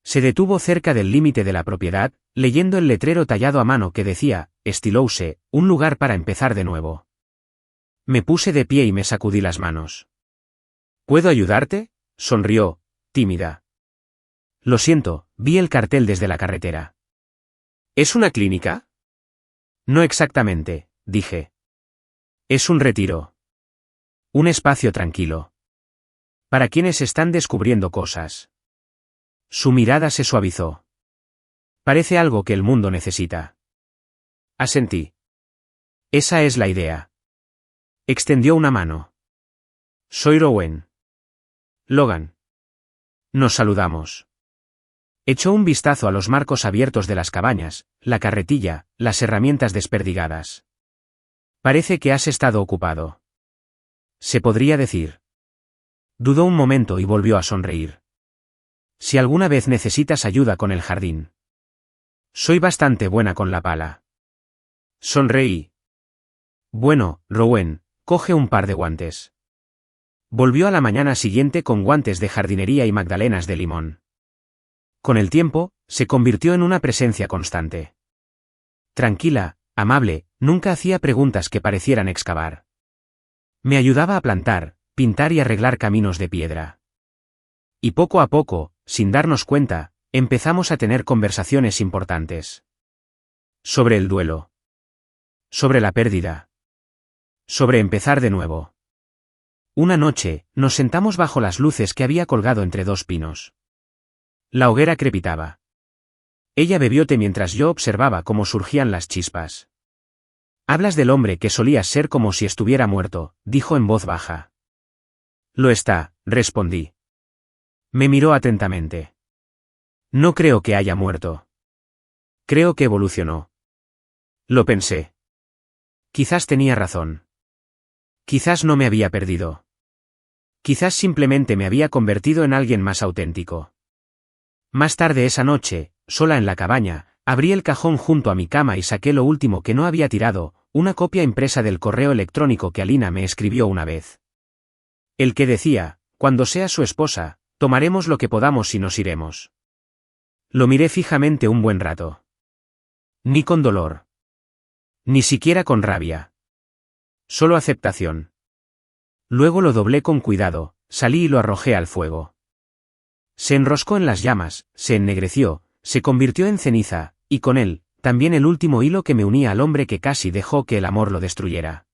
Se detuvo cerca del límite de la propiedad, leyendo el letrero tallado a mano que decía, Estilouse, un lugar para empezar de nuevo. Me puse de pie y me sacudí las manos. ¿Puedo ayudarte? Sonrió, tímida. Lo siento, vi el cartel desde la carretera. ¿Es una clínica? No exactamente, dije. Es un retiro. Un espacio tranquilo. Para quienes están descubriendo cosas. Su mirada se suavizó. Parece algo que el mundo necesita. Asentí. Esa es la idea. Extendió una mano. Soy Rowan. Logan. Nos saludamos. Echó un vistazo a los marcos abiertos de las cabañas, la carretilla, las herramientas desperdigadas. Parece que has estado ocupado. Se podría decir. Dudó un momento y volvió a sonreír. Si alguna vez necesitas ayuda con el jardín. Soy bastante buena con la pala. Sonreí. Bueno, Rowan, coge un par de guantes. Volvió a la mañana siguiente con guantes de jardinería y magdalenas de limón. Con el tiempo, se convirtió en una presencia constante. Tranquila, amable, nunca hacía preguntas que parecieran excavar. Me ayudaba a plantar, pintar y arreglar caminos de piedra. Y poco a poco, sin darnos cuenta, empezamos a tener conversaciones importantes. Sobre el duelo. Sobre la pérdida. Sobre empezar de nuevo. Una noche, nos sentamos bajo las luces que había colgado entre dos pinos. La hoguera crepitaba. Ella bebió té mientras yo observaba cómo surgían las chispas. Hablas del hombre que solías ser como si estuviera muerto, dijo en voz baja. Lo está, respondí. Me miró atentamente. No creo que haya muerto. Creo que evolucionó. Lo pensé. Quizás tenía razón. Quizás no me había perdido. Quizás simplemente me había convertido en alguien más auténtico. Más tarde esa noche, sola en la cabaña, abrí el cajón junto a mi cama y saqué lo último que no había tirado, una copia impresa del correo electrónico que Alina me escribió una vez. El que decía, cuando seas su esposa, tomaremos lo que podamos y nos iremos. Lo miré fijamente un buen rato. Ni con dolor. Ni siquiera con rabia. Solo aceptación. Luego lo doblé con cuidado, salí y lo arrojé al fuego. Se enroscó en las llamas, se ennegreció, se convirtió en ceniza, y con él, también el último hilo que me unía al hombre que casi dejó que el amor lo destruyera.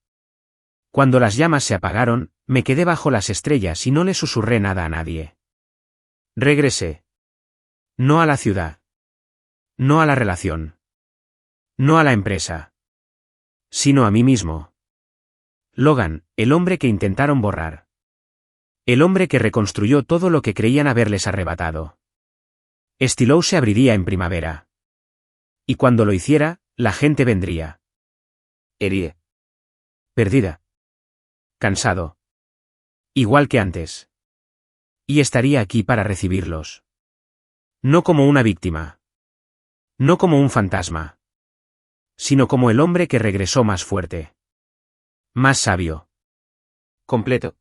Cuando las llamas se apagaron, me quedé bajo las estrellas y no le susurré nada a nadie. Regresé. No a la ciudad. No a la relación. No a la empresa. Sino a mí mismo. Logan, el hombre que intentaron borrar. El hombre que reconstruyó todo lo que creían haberles arrebatado. Estilouse se abriría en primavera. Y cuando lo hiciera, la gente vendría. Herie. Perdida. Cansado. Igual que antes. Y estaría aquí para recibirlos. No como una víctima. No como un fantasma. Sino como el hombre que regresó más fuerte. Más sabio. Completo.